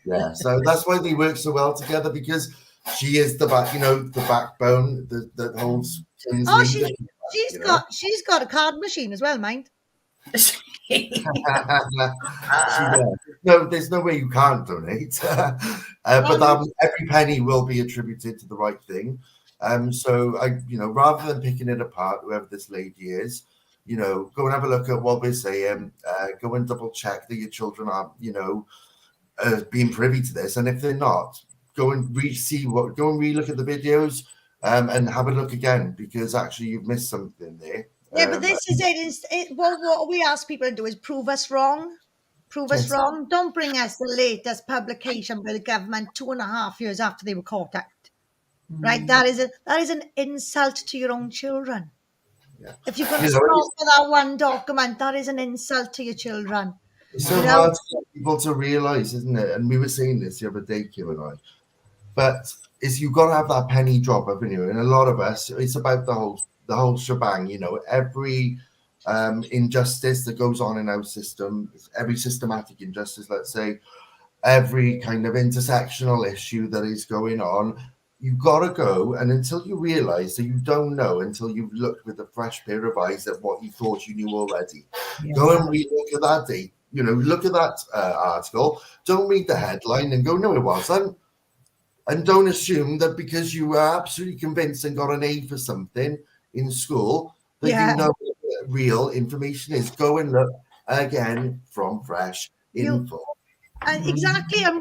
yeah. So that's why they work so well together, because she is the backbone that holds things. Oh, she's got a card machine as well, mind. No, there's no way you can't donate. But every penny will be attributed to the right thing. So rather than picking it apart, whoever this lady is, you know, go and have a look at what we're saying. Go and double check that your children are, being privy to this, and if they're not, go and re-look at the videos and have a look again, because actually you've missed something there. Yeah, but this is it. What we ask people to do is prove us wrong. Prove us wrong. Don't bring us the latest publication by the government 2.5 years after they were caught out. Right? That is an insult to your own children. Yeah. If you're going to stop for that one document, that is an insult to your children. It's so hard for people to realise, isn't it? And we were saying this the other day, Kim and I. But you've got to have that penny drop, haven't you? And a lot of us, it's about the whole shebang, you know, every injustice that goes on in our system, every systematic injustice, let's say, every kind of intersectional issue that is going on, you've got to go, and until you realise that you don't know, until you've looked with a fresh pair of eyes at what you thought you knew already, go and re-look at that date, you know, look at that article, don't read the headline and go, no, it wasn't. And don't assume that because you are absolutely convinced and got an A for something in school, that you know what real information is. Go and look again from fresh info. Exactly. And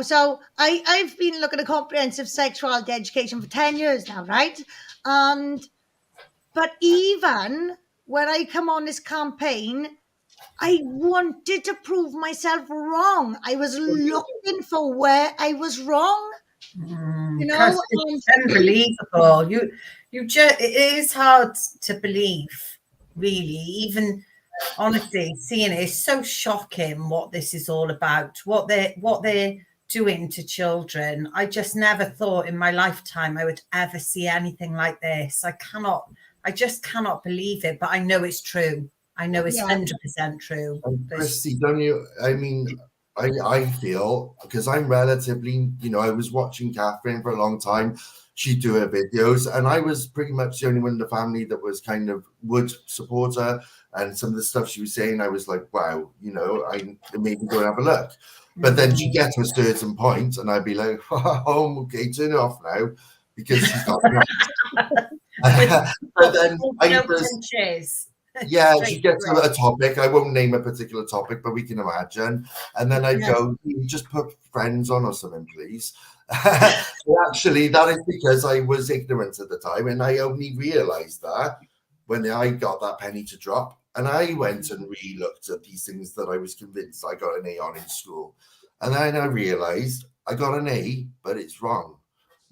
so I've been looking at comprehensive sexuality education for 10 years now, right? But even when I come on this campaign, I wanted to prove myself wrong. I was looking for where I was wrong. You know, it's unbelievable. It is hard to believe, really. Even honestly, seeing it is so shocking what this is all about. What they're doing to children. I just never thought in my lifetime I would ever see anything like this. I just cannot believe it. But I know it's true. I know it's 100% true. Christy, don't you? I mean, I feel, because I'm relatively, I was watching Catherine for a long time. she'd do her videos, and I was pretty much the only one in the family that was kind of would support her. And some of the stuff she was saying, I was like, wow, you know, I maybe go and have a look. But then she'd get to a certain point, and I'd be like, oh, okay, turn it off now, because she's got but then yeah, she gets to a topic. I won't name a particular topic, but we can imagine. And then I'd go, you just put friends on or something, please. So actually, that is because I was ignorant at the time, and I only realized that when I got that penny to drop. And I went and re-looked at these things that I was convinced I got an A on in school. And then I realized I got an A, but it's wrong.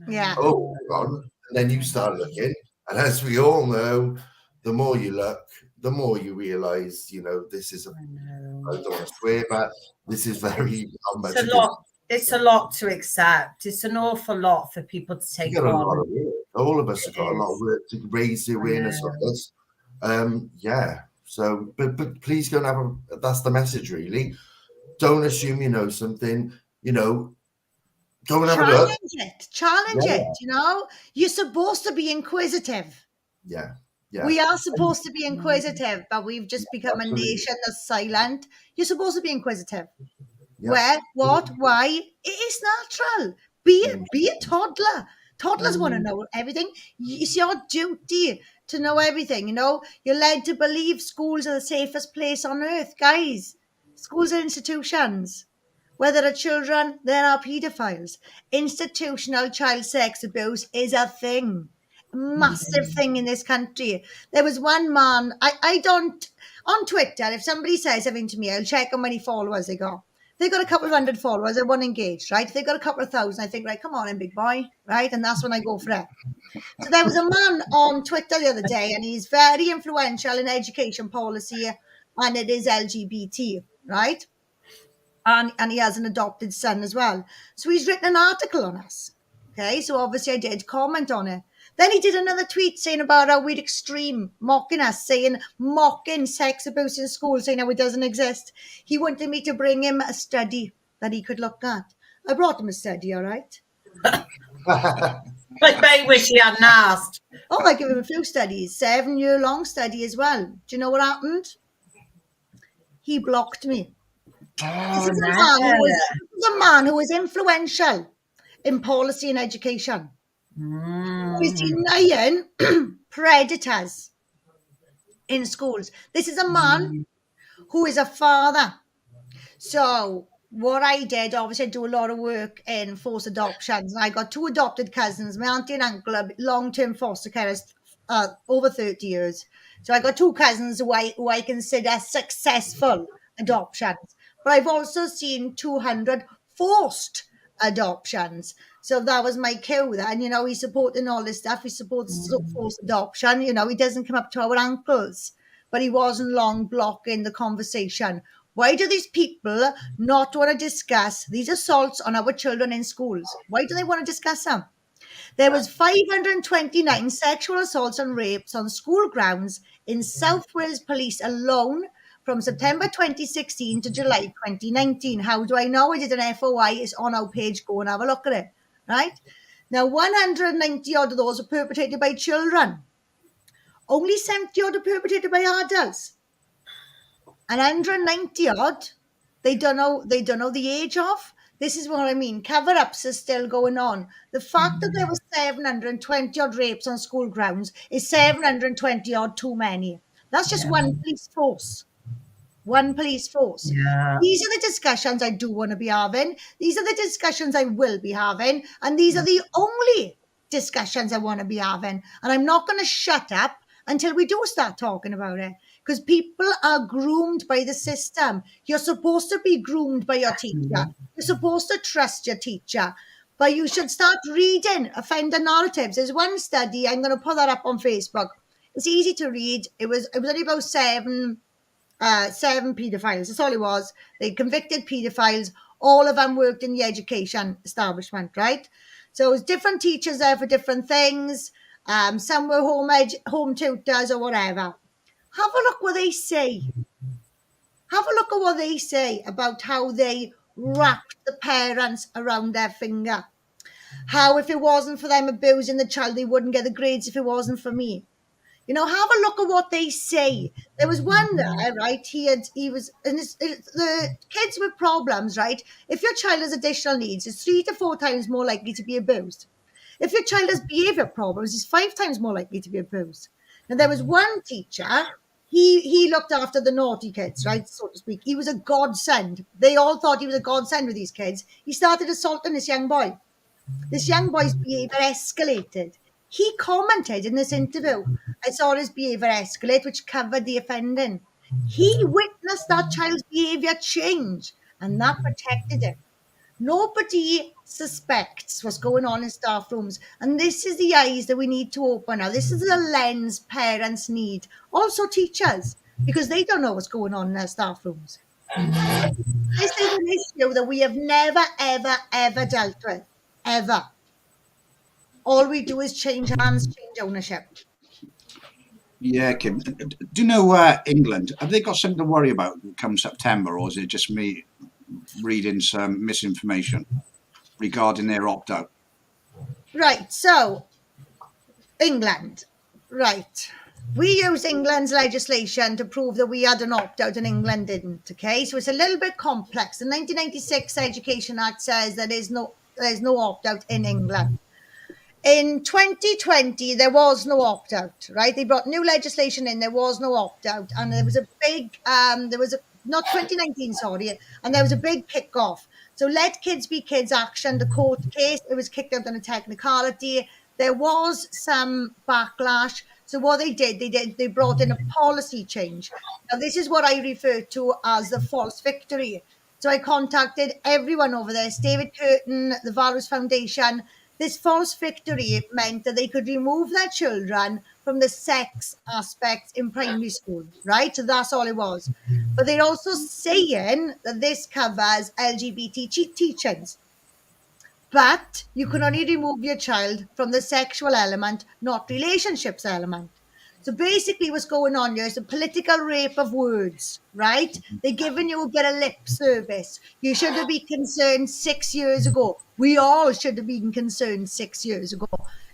Yeah. Oh, wrong. And then you start looking. And as we all know, the more you look, the more you realize, you know, this is, I don't want to swear, but this is very much. It's a lot to accept. It's an awful lot for people to take on. A lot of work. All of us have got a lot of work to raise the awareness of this. Yeah. So, but please go and have that's the message, really. Don't assume you know something, you know, go and have a look. Challenge it, you know. You're supposed to be inquisitive. Yeah. We are supposed to be inquisitive, but we've just become a nation that's silent. You're supposed to be inquisitive. Yeah. Where, what, why? It is natural. Be a toddler. Toddlers want to know everything. It's your duty to know everything, you know. You're led to believe schools are the safest place on earth, guys. Schools are institutions. Where there are children, there are paedophiles. Institutional child sex abuse is a thing. A massive thing in this country. There was one man, I don't, on Twitter, if somebody says something to me, I'll check how many followers they got. They got a couple of hundred followers, I won't engage, right? If they got a couple of thousand, I think, right, come on in, big boy, right? And that's when I go for it. So there was a man on Twitter the other day, and he's very influential in education policy, and it is LGBT, right? And he has an adopted son as well. So he's written an article on us, okay? So obviously I did comment on it. Then he did another tweet saying about how we're extreme, mocking us, mocking sex abuse in school, saying how it doesn't exist. He wanted me to bring him a study that he could look at. I brought him a study, all right? I may wish he hadn't asked. Oh, I gave him a few studies, 7-year-long study as well. Do you know what happened? He blocked me. This is a man who was influential in policy and education. He's denying predators in schools. This is a man who is a father. So what I did, obviously I do a lot of work in forced adoptions. I got 2 adopted cousins. My auntie and uncle are long-term foster carers, over 30 years. So I got 2 cousins who I consider successful adoptions. But I've also seen 200 forced adoptions. So that was my cue then, you know, he's supporting all this stuff. He supports forced adoption, you know, he doesn't come up to our ankles, but he wasn't long blocking the conversation. Why do these people not want to discuss these assaults on our children in schools? Why do they want to discuss them? There was 529 sexual assaults and rapes on school grounds in South Wales Police alone from September 2016 to July 2019. How do I know? I did an FOI. It's on our page. Go and have a look at it. Right? Now, 190 odd of those are perpetrated by children. Only 70 odd are perpetrated by adults. And 190 odd, they don't know the age of. This is what I mean. Cover-ups are still going on. The fact that there were 720 odd rapes on school grounds is 720 odd too many. That's just one police force. One police force. Yeah. These are the discussions I do want to be having. These are the discussions I will be having. And these are the only discussions I want to be having. And I'm not going to shut up until we do start talking about it. Because people are groomed by the system. You're supposed to be groomed by your teacher. You're supposed to trust your teacher. But you should start reading offender narratives. There's one study, I'm going to put that up on Facebook. It's easy to read. It was only about 7 paedophiles. That's all it was. They convicted paedophiles. All of them worked in the education establishment, right? So it was different teachers there for different things. Some were home tutors or whatever. Have a look what they say. Have a look at what they say about how they wrapped the parents around their finger. How if it wasn't for them abusing the child, they wouldn't get the grades if it wasn't for me. You know, have a look at what they say. There was one there, right? The kids with problems, right? If your child has additional needs, it's 3 to 4 times more likely to be abused. If your child has behavior problems, it's 5 times more likely to be abused. Now, there was one teacher, he looked after the naughty kids, right, so to speak. He was a godsend. They all thought he was a godsend with these kids. He started assaulting this young boy. This young boy's behavior escalated. He commented in this interview, I saw his behavior escalate, which covered the offending. He witnessed that child's behavior change, and that protected him. Nobody suspects what's going on in staff rooms. And this is the eyes that we need to open now. This is the lens parents need. Also teachers, because they don't know what's going on in their staff rooms. This is an issue that we have never, ever, ever dealt with. Ever. All we do is change hands, change ownership. Yeah, Kim. Do you know England? Have they got something to worry about come September, or is it just me reading some misinformation regarding their opt-out? Right, so England, right. We use England's legislation to prove that we had an opt-out and England didn't, okay? So it's a little bit complex. The 1996 Education Act says that there's no opt-out in England. In 2020, there was no opt-out, right? They brought new legislation in, there was no opt-out. And there was a big, not 2019, sorry, and there was a big kick-off. So Let Kids Be Kids action, the court case, it was kicked out on a technicality. There was some backlash. So what they brought in a policy change. Now, this is what I refer to as the false victory. So I contacted everyone over there, David Curtin, the Values Foundation. This false victory meant that they could remove their children from the sex aspects in primary school, right? So that's all it was. But they're also saying that this covers LGBT teachings. But you can only remove your child from the sexual element, not relationships element. So basically what's going on here is a political rape of words, right? They're giving you a bit of lip service. You should have been concerned 6 years ago. We all should have been concerned 6 years ago.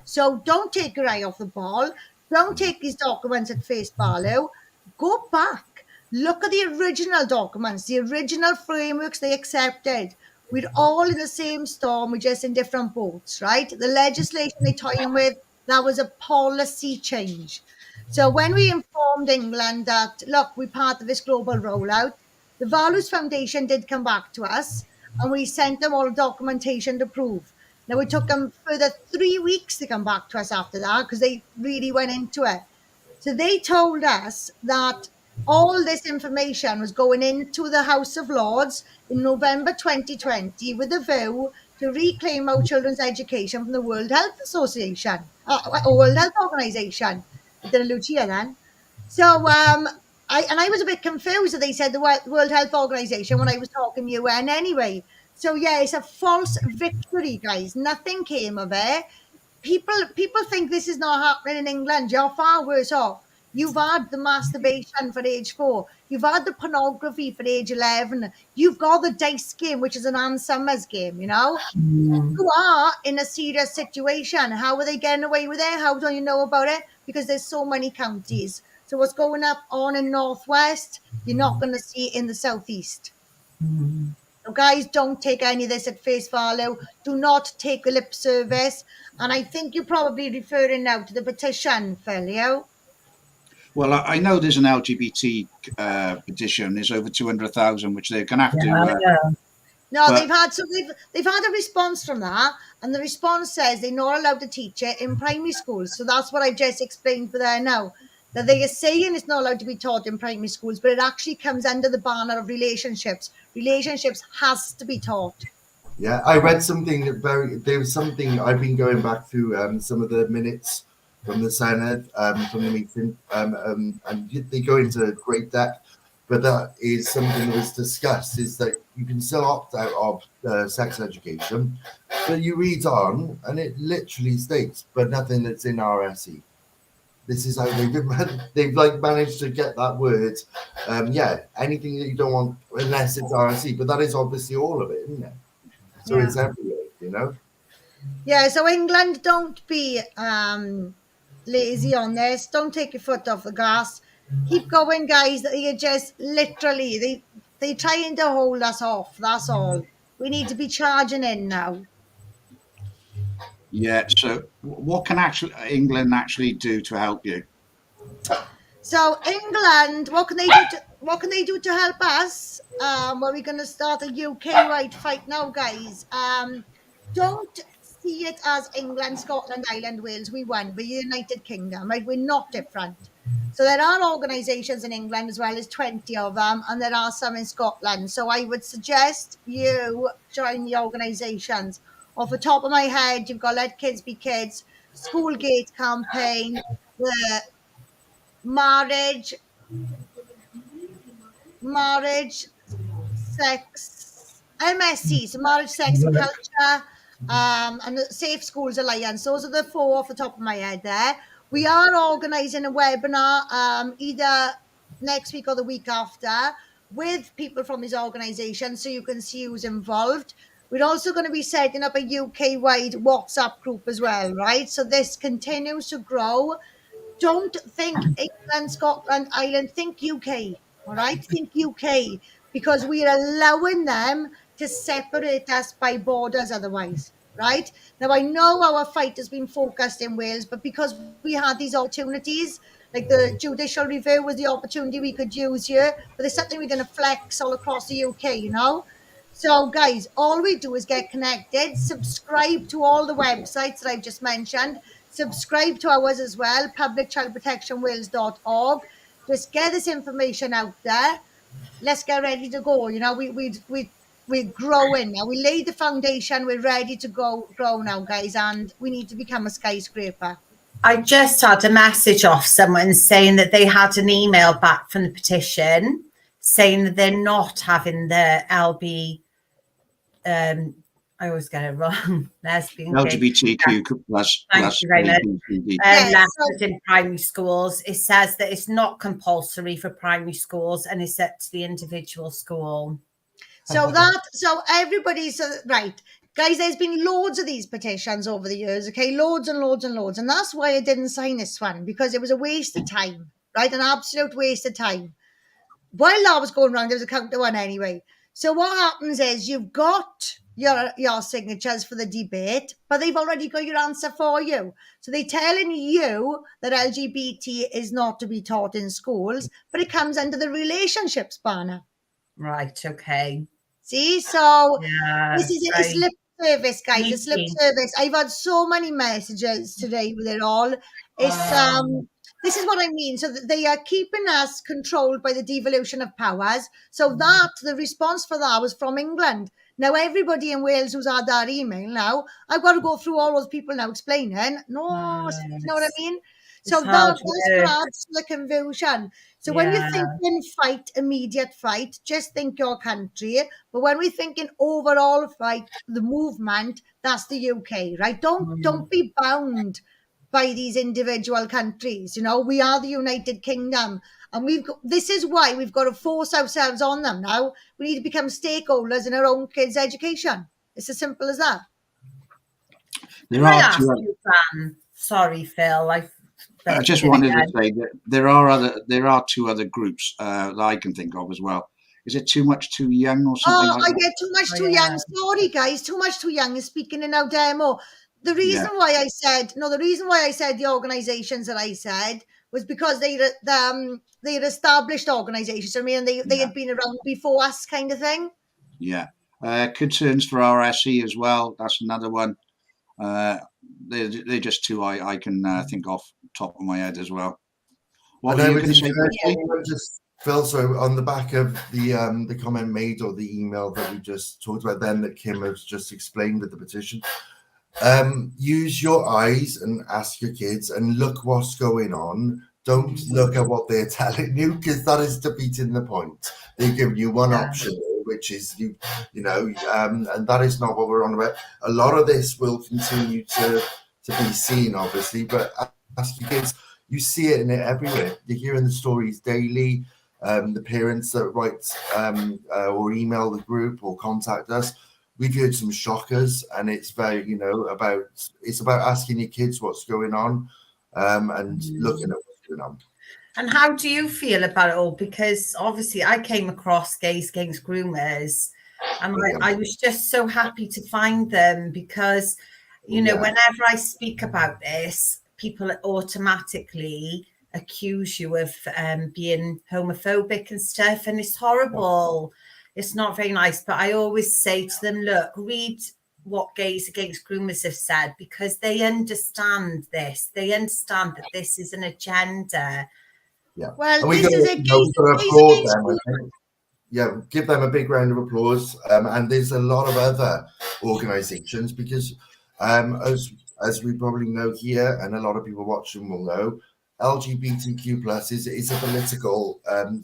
So don't take your eye off the ball. Don't take these documents at face value. Go back. Look at the original documents, the original frameworks they accepted. We're all in the same storm, we're just in different boats, right? The legislation they tie in with, that was a policy change. So when we informed England that, look, we're part of this global rollout, the Values Foundation did come back to us and we sent them all documentation to prove. Now, it took them further 3 weeks to come back to us after that because they really went into it. So they told us that all this information was going into the House of Lords in November 2020 with a view to reclaim our children's education from the World Health Association, or World Health Organization. I didn't allude here then. So I was a bit confused that they said the World Health Organization when I was talking UN anyway. So yeah, it's a false victory, guys. Nothing came of it. People think this is not happening in England. You're far worse off. You've had the masturbation for age 4. You've had the pornography for age 11. You've got the dice game, which is an Ann Summers game, you know? You are in a serious situation. How are they getting away with it? How don't you know about it? Because there's so many counties. So what's going on in Northwest, you're not going to see in the Southeast. So guys, don't take any of this at face value. Do not take the lip service. And I think you're probably referring now to the petition, Philio. Well, I know there's an LGBT petition. There's over 200,000, which they're going to have to. No, they've had a response from that, and the response says they're not allowed to teach it in primary schools. So that's what I've just explained for there now. That they are saying it's not allowed to be taught in primary schools, but it actually comes under the banner of relationships. Relationships has to be taught. Yeah, I read something there was something I've been going back through some of the minutes from the Senate, from the meeting, and they go into great depth. But that is something that was discussed, is that you can still opt out of sex education, but you read on, and it literally states, but nothing that's in RSE. This is how they've like managed to get that word. Anything that you don't want, unless it's RSE, but that is obviously all of it, isn't it? So it's everywhere, you know? Yeah, so England, don't be lazy on this. Don't take your foot off the gas. Keep going, guys. You're just literally, they trying to hold us off. That's all. We need to be charging in now. Yeah. So what can England actually do to help you? So England, what can they do? What can they do to help us? Well, we're going to start a UK-wide fight now, guys. Don't see it as England, Scotland, Ireland, Wales. We won. We're United Kingdom, right? We're not different. So there are organisations in England as well as 20 of them, and there are some in Scotland. So I would suggest you join the organisations. Off the top of my head, you've got Let Kids Be Kids, Schoolgate campaign, the marriage, sex, MSC, so marriage, sex and culture, and the Safe Schools Alliance. Those are the 4 off the top of my head there. We are organising a webinar either next week or the week after with people from these organisations, so you can see who's involved. We're also going to be setting up a UK-wide WhatsApp group as well, right? So this continues to grow. Don't think England, Scotland, Ireland, think UK, all right? Think UK, because we're allowing them to separate us by borders otherwise, right? Now, I know our fight has been focused in Wales, but because we had these opportunities, like the judicial review was the opportunity we could use here, but there's something we're going to flex all across the UK, you know? So, guys, all we do is get connected, subscribe to all the websites that I've just mentioned, subscribe to ours as well, publicchildprotectionwales.org. Just get this information out there. Let's get ready to go. You know, we're growing now. We laid the foundation. We're ready to grow now, guys, and we need to become a skyscraper. I just had a message off someone saying that they had an email back from the petition saying that they're not having the I always get it wrong. Lesbian, LGBTQ plus. Thank you very much. Yes, lessons in primary schools. It says that it's not compulsory for primary schools and it's up to the individual school. So everybody's right. Guys, there's been loads of these petitions over the years, okay? Loads and loads and loads. And that's why I didn't sign this one, because it was a waste of time, right? An absolute waste of time. While that was going around, there was a counter one anyway. So what happens is you've got your signatures for the debate, but they've already got your answer for you. So they're telling you that LGBT is not to be taught in schools, but it comes under the relationships banner. Right, okay. See, so yeah, this is a lip service, guys. It's lip service. I've had so many messages today with it all. It's this is what I mean. So they are keeping us controlled by the devolution of powers. So that the response for that was from England. Now everybody in Wales who's had that email now, I've got to go through all those people now explaining. No, you know what I mean? So that's what adds to the confusion. So when you're thinking fight, immediate fight, just think your country. But when we're thinking overall fight, the movement, that's the UK, right? Don't be bound by these individual countries. You know, we are the United Kingdom, and this is why we've got to force ourselves on them now. We need to become stakeholders in our own kids' education. It's as simple as that. Sorry, Phil. I just wanted to say that there are 2 other groups that I can think of as well. Is it Too Much Too Young or something? I get Too Much Too Young. Sorry, guys, Too Much Too Young is speaking in our demo. The reason why I said the organisations that I said was because they had established organisations. I mean, they had been around before us, kind of thing. Yeah, concerns for RSE as well. That's another one. They're just 2 I can think off the top of my head as well. What were you going to say? Phil, so on the back of the comment made or the email that we just talked about then that Kim has just explained with the petition, use your eyes and ask your kids and look what's going on. Don't look at what they're telling you, because that is defeating the point. They've given you one option, which is you know, and that is not what we're on about. A lot of this will continue to be seen, obviously, but ask your kids. You see it in it everywhere. You're hearing the stories daily. The parents that write or email the group or contact us, we've heard some shockers, and it's very, it's about asking your kids what's going on, and looking at what's going on. And how do you feel about it all? Because obviously I came across Gays Against Groomers, and I was just so happy to find them, because, whenever I speak about this, people automatically accuse you of being homophobic and stuff, and it's horrible. It's not very nice. But I always say to them, look, read what Gays Against Groomers have said, because they understand this. They understand that this is an agenda. Yeah. Well, this is a case. Yeah, give them a big round of applause. And there's a lot of other organisations, because as we probably know here, and a lot of people watching will know, LGBTQ plus is a political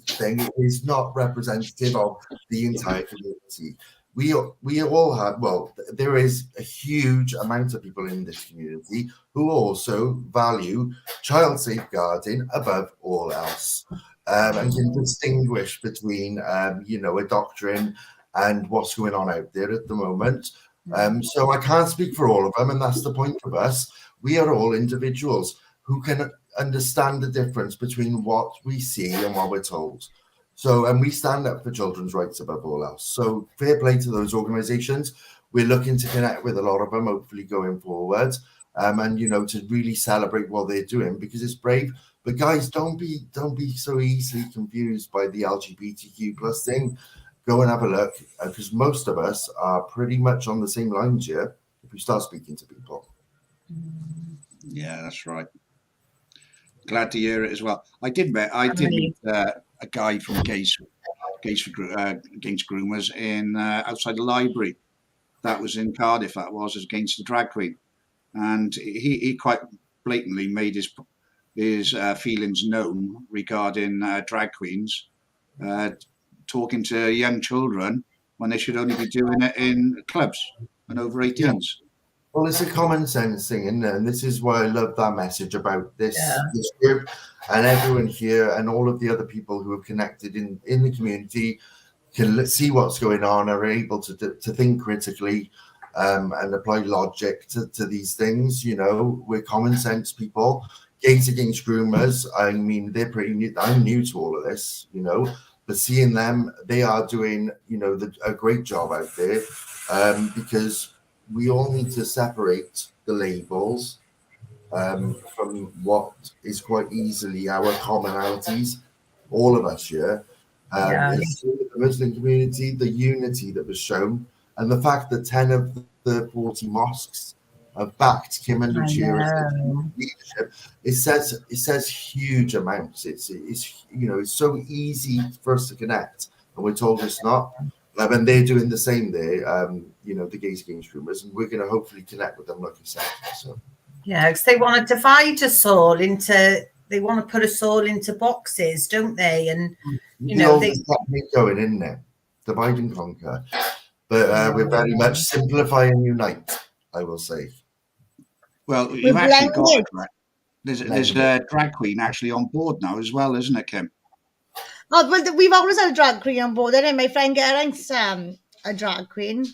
thing. It is not representative of the entire community. We all have, well, there is a huge amount of people in this community who also value child safeguarding above all else, and can distinguish between, a doctrine and what's going on out there at the moment. So I can't speak for all of them, and that's the point of us. We are all individuals who can understand the difference between what we see and what we're told. So, and we stand up for children's rights above all else. So fair play to those organisations. We're looking to connect with a lot of them, hopefully going forward, and to really celebrate what they're doing, because it's brave. But guys, don't be so easily confused by the LGBTQ plus thing. Go and have a look, because most of us are pretty much on the same lines here if we start speaking to people. Yeah, that's right. Glad to hear it as well. I did meet a guy from Gays Against Groomers in outside the library. That was in Cardiff. That was against the drag queen, and he quite blatantly made his feelings known regarding drag queens talking to young children when they should only be doing it in clubs and over 18s. Yeah. Well, it's a common sense thing, isn't it? And this is why I love that message about this group, and everyone here and all of the other people who have connected in the community can see what's going on, are able to think critically, and apply logic to these things. We're common sense people. Gays Against Groomers, I mean, they're pretty new. I'm new to all of this, but seeing them, they are doing, a great job out there, because we all need to separate the labels from what is quite easily our commonalities, all of us here. The Muslim community, the unity that was shown, and the fact that 10 of the 40 mosques have backed Kim and Lucia's leadership. It says huge amounts. It's so easy for us to connect, and we're told it's not. And they're doing the same there, the Gays Against Groomers, and we're going to hopefully connect with them, like you said. So. Yeah, because they want to divide us all they want to put us all into boxes, don't they? And, they going in there, divide and conquer. But we're very much simplify and unite, I will say. Well, you've actually got there's a drag queen actually on board now as well, isn't it, Kim? Oh, well, we've always had a drag queen on board, and my friend Geraint's a drag queen.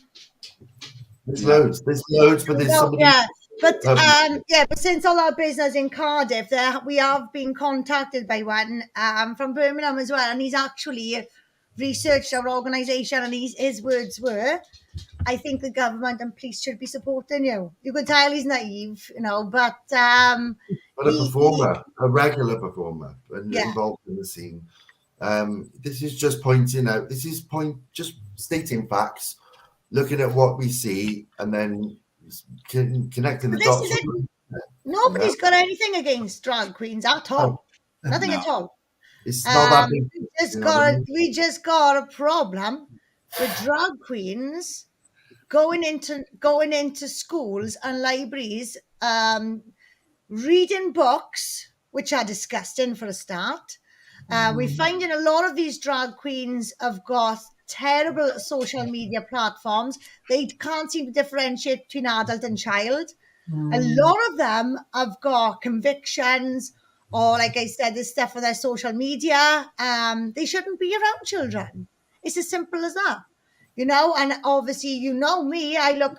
There's loads, but there's somebody. Yeah, but but since all our business in Cardiff, we have been contacted by one from Birmingham as well, and he's actually researched our organisation, and his words were, "I think the government and police should be supporting you." You could tell he's naive, but a performer, a regular performer, and involved in the scene. This is just pointing out. Just stating facts, looking at what we see, and then connecting the dots. Nobody's got anything against drag queens at all. Nothing at all. It's not that big. We just got a problem with drag queens going into schools and libraries, reading books, which are disgusting for a start. We're finding a lot of these drag queens have got terrible social media platforms. They can't seem to differentiate between adult and child. A lot of them have got convictions, or like I said, there's stuff on their social media. They shouldn't be around children. It's as simple as that. you know, and obviously, you know me, I look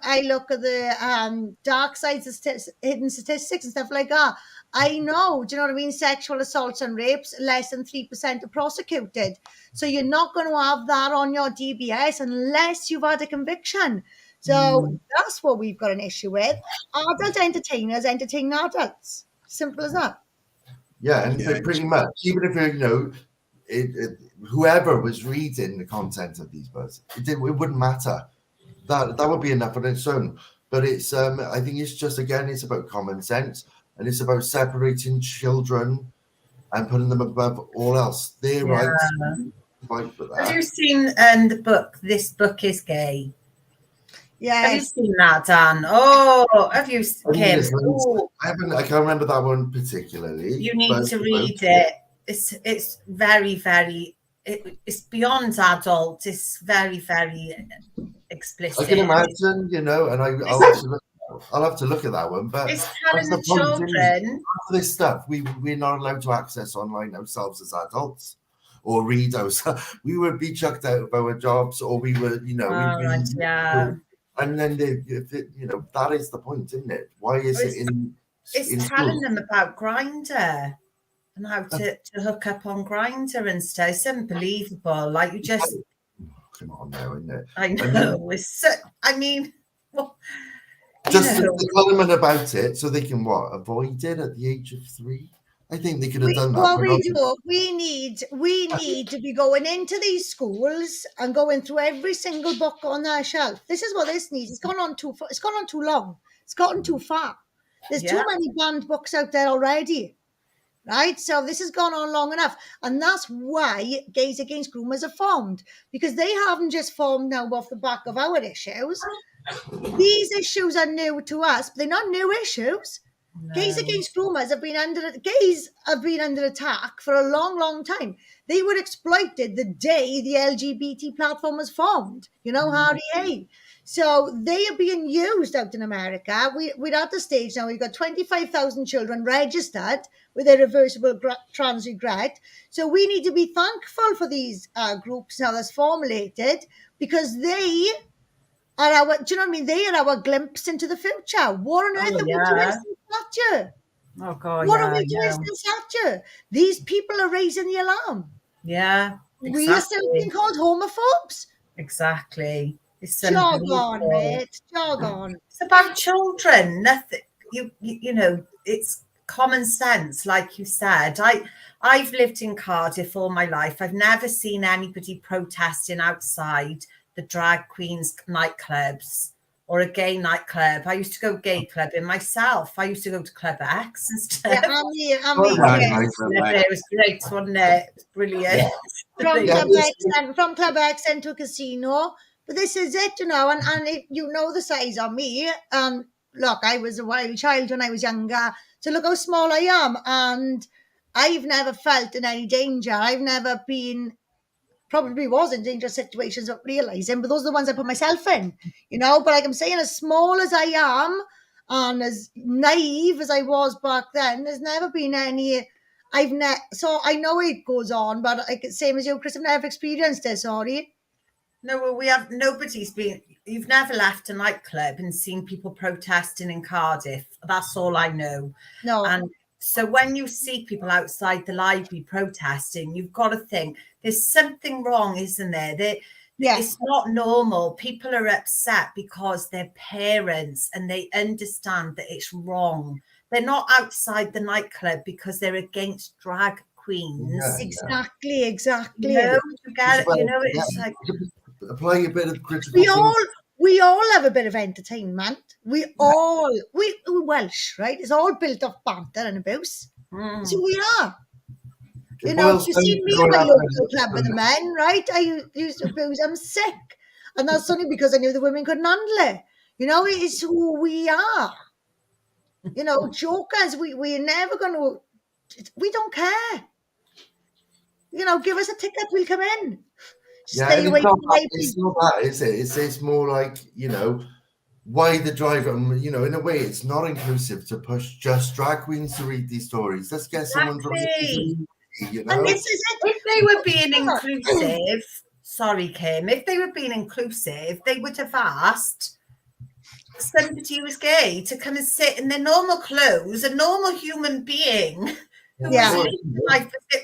at the dark sides of hidden statistics and stuff like that. I know, do you know what I mean? Sexual assaults and rapes, less than 3% are prosecuted. So you're not going to have that on your DBS unless you've had a conviction. So that's what we've got an issue with. Adult entertainers entertain adults. Simple as that. Yeah, and so pretty much, even if you know, whoever was reading the content of these books, it wouldn't matter. That would be enough on its own. But it's I think it's just, again, it's about common sense, and it's about separating children and putting them above all else. Their rights. Fight for that. Have you seen the book? This book is gay. Yeah. Have you seen that, Dan? Oh, have you, Kim? I can't remember that one particularly. You need to read it. It's very, very. It's beyond adult. It's very, very explicit. I can imagine, you know, and I'll have to look at that one. But it's telling the children this stuff we're not allowed to access online ourselves as adults. Or read those. We would be chucked out of our jobs, or we were, you know, and then you know, that is the point, isn't it? Why is it in? It's telling them about Grindr and how to hook up on Grindr and stuff. It's unbelievable. Like, you just come on now, isn't it? I know. It's so, I mean, well, just tell them about it so they can avoid it at the age of 3. I think they could have done that. What we do, we need to be going into these schools and going through every single book on their shelf. This is what this needs. It's gone on too far. It's gone on too long. It's gotten too far. There's too many banned books out there already, right? So this has gone on long enough, and that's why Gays Against Groomers are formed, because they haven't just formed now off the back of our issues. These issues are new to us, but they're not new issues. No. Gays Against Groomers have been under attack for a long, long time. They were exploited the day the LGBT platform was formed. You know, REA. So they are being used out in America. We're at the stage now. We've got 25,000 children registered with irreversible trans regret. So we need to be thankful for these groups now that's formulated, because they are our, do you know what I mean? They are our glimpse into the future. What on earth are we doing since Thatcher? Oh, God, what are we doing since Thatcher? These people are raising the alarm. Yeah, exactly. We are still being called homophobes. Exactly. It's jargon, mate. Jargon. It's about children. Nothing. You know, it's common sense, like you said. I've lived in Cardiff all my life. I've never seen anybody protesting outside the drag queens nightclubs or a gay nightclub. I used to go gay clubbing myself. I used to go to Club X and stuff. Yeah, it was great, wasn't it? It was brilliant. From Club X and to a casino. But this is it, you know, and you know the size of me. Look, I was a wild child when I was younger. So look how small I am. And I've never felt in any danger. I've never been, probably was in dangerous situations without realising, but those are the ones I put myself in, you know. But like I'm saying, as small as I am and as naive as I was back then, there's never been any, so I know it goes on, but same as you, Chris, I've never experienced it, sorry. No, well, you've never left a nightclub and seen people protesting in Cardiff. That's all I know. No. And so when you see people outside the library protesting, you've got to think there's something wrong, isn't there? It's not normal. People are upset because they're parents and they understand that it's wrong. They're not outside the nightclub because they're against drag queens. Yeah, exactly. You know, it's like apply a bit of critical. We all have a bit of entertainment. We Welsh, right? It's all built off banter and abuse. So we are. You know, you see me in my local club with the men, right? I used to abuse them sick. And that's only because I knew the women couldn't handle it. You know, it's who we are. You know, jokers, we're never going to, we don't care. You know, give us a ticket, we'll come in. Stay away from it's not that, is it? It's more like, you know, why the driver, you know, in a way, it's not inclusive to push just drag queens to read these stories. Let's get someone from the community, you know. And if they were being inclusive, sorry, Kim, if they were being inclusive, they would have asked somebody who was gay to come and sit in their normal clothes, a normal human being. Yeah.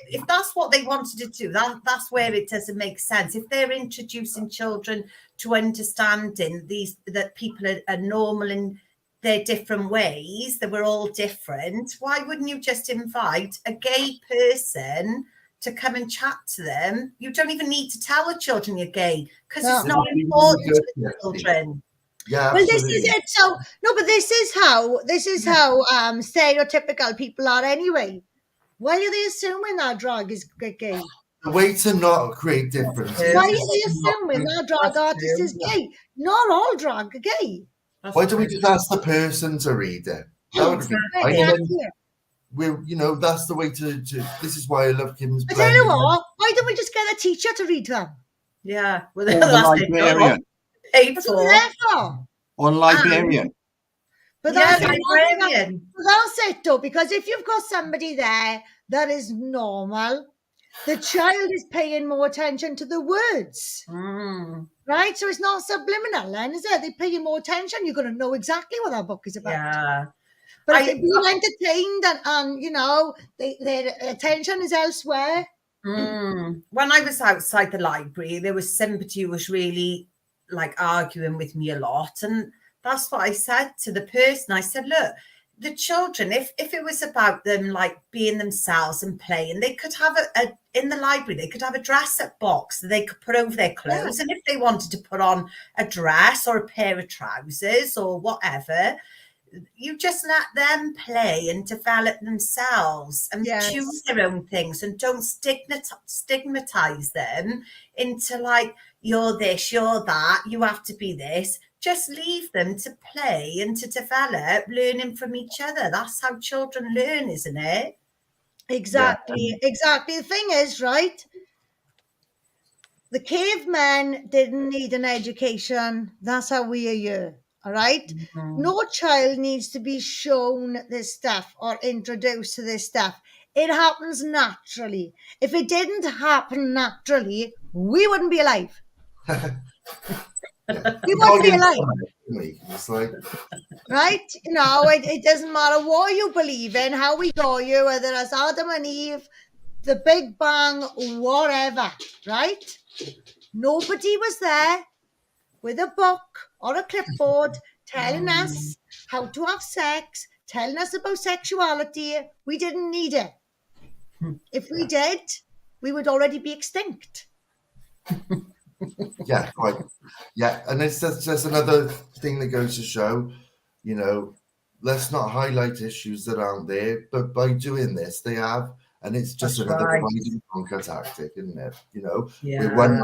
If that's what they wanted to do, that's where it doesn't make sense. If they're introducing children to understanding that people are normal in their different ways, that we're all different, why wouldn't you just invite a gay person to come and chat to them? You don't even need to tell the children you're gay, because it's not important to the children. Yeah, well, this is it. So no, but this is how stereotypical people are anyway. Why are they assuming that drag is gay? The way to not create differences. Why are they assuming that drag artist is gay? Not all drag are gay. Why don't we just ask the person to read it? That would be that's the way to. This is why I love Kim's. I tell you what, why don't we just get a teacher to read them? Yeah, well, or the librarian. Or librarian. But that's it though, because if you've got somebody there that is normal, the child is paying more attention to the words. Right? So it's not subliminal then, is it? They're paying more attention. You're going to know exactly what that book is about. Yeah. But if they're being entertained and their attention is elsewhere. When I was outside the library, there was somebody who was really arguing with me a lot. And that's what I said to the person. I said, look, the children, if it was about them being themselves and playing, they could have in the library, they could have a dress-up box that they could put over their clothes. And if they wanted to put on a dress or a pair of trousers or whatever, you just let them play and develop themselves and choose their own things, and don't stigmatize them into you're this, you're that, you have to be this. Just leave them to play and to develop, learning from each other. That's how children learn, isn't it? Exactly. The thing is, right, the cavemen didn't need an education. That's how we are here. All right. No child needs to be shown this stuff or introduced to this stuff. It happens naturally. If it didn't happen naturally, we wouldn't be alive. We wouldn't be alive. Right? It doesn't matter what you believe in, how we got you, whether it's Adam and Eve, the Big Bang, whatever. Right? Nobody was there with a book or a clipboard telling us how to have sex, telling us about sexuality. We didn't need it. If we did, we would already be extinct. Yeah, quite. Yeah, and it's just another thing that goes to show, let's not highlight issues that aren't there, but by doing this, they have, and it's just another divide and conquer tactic, isn't it? We're one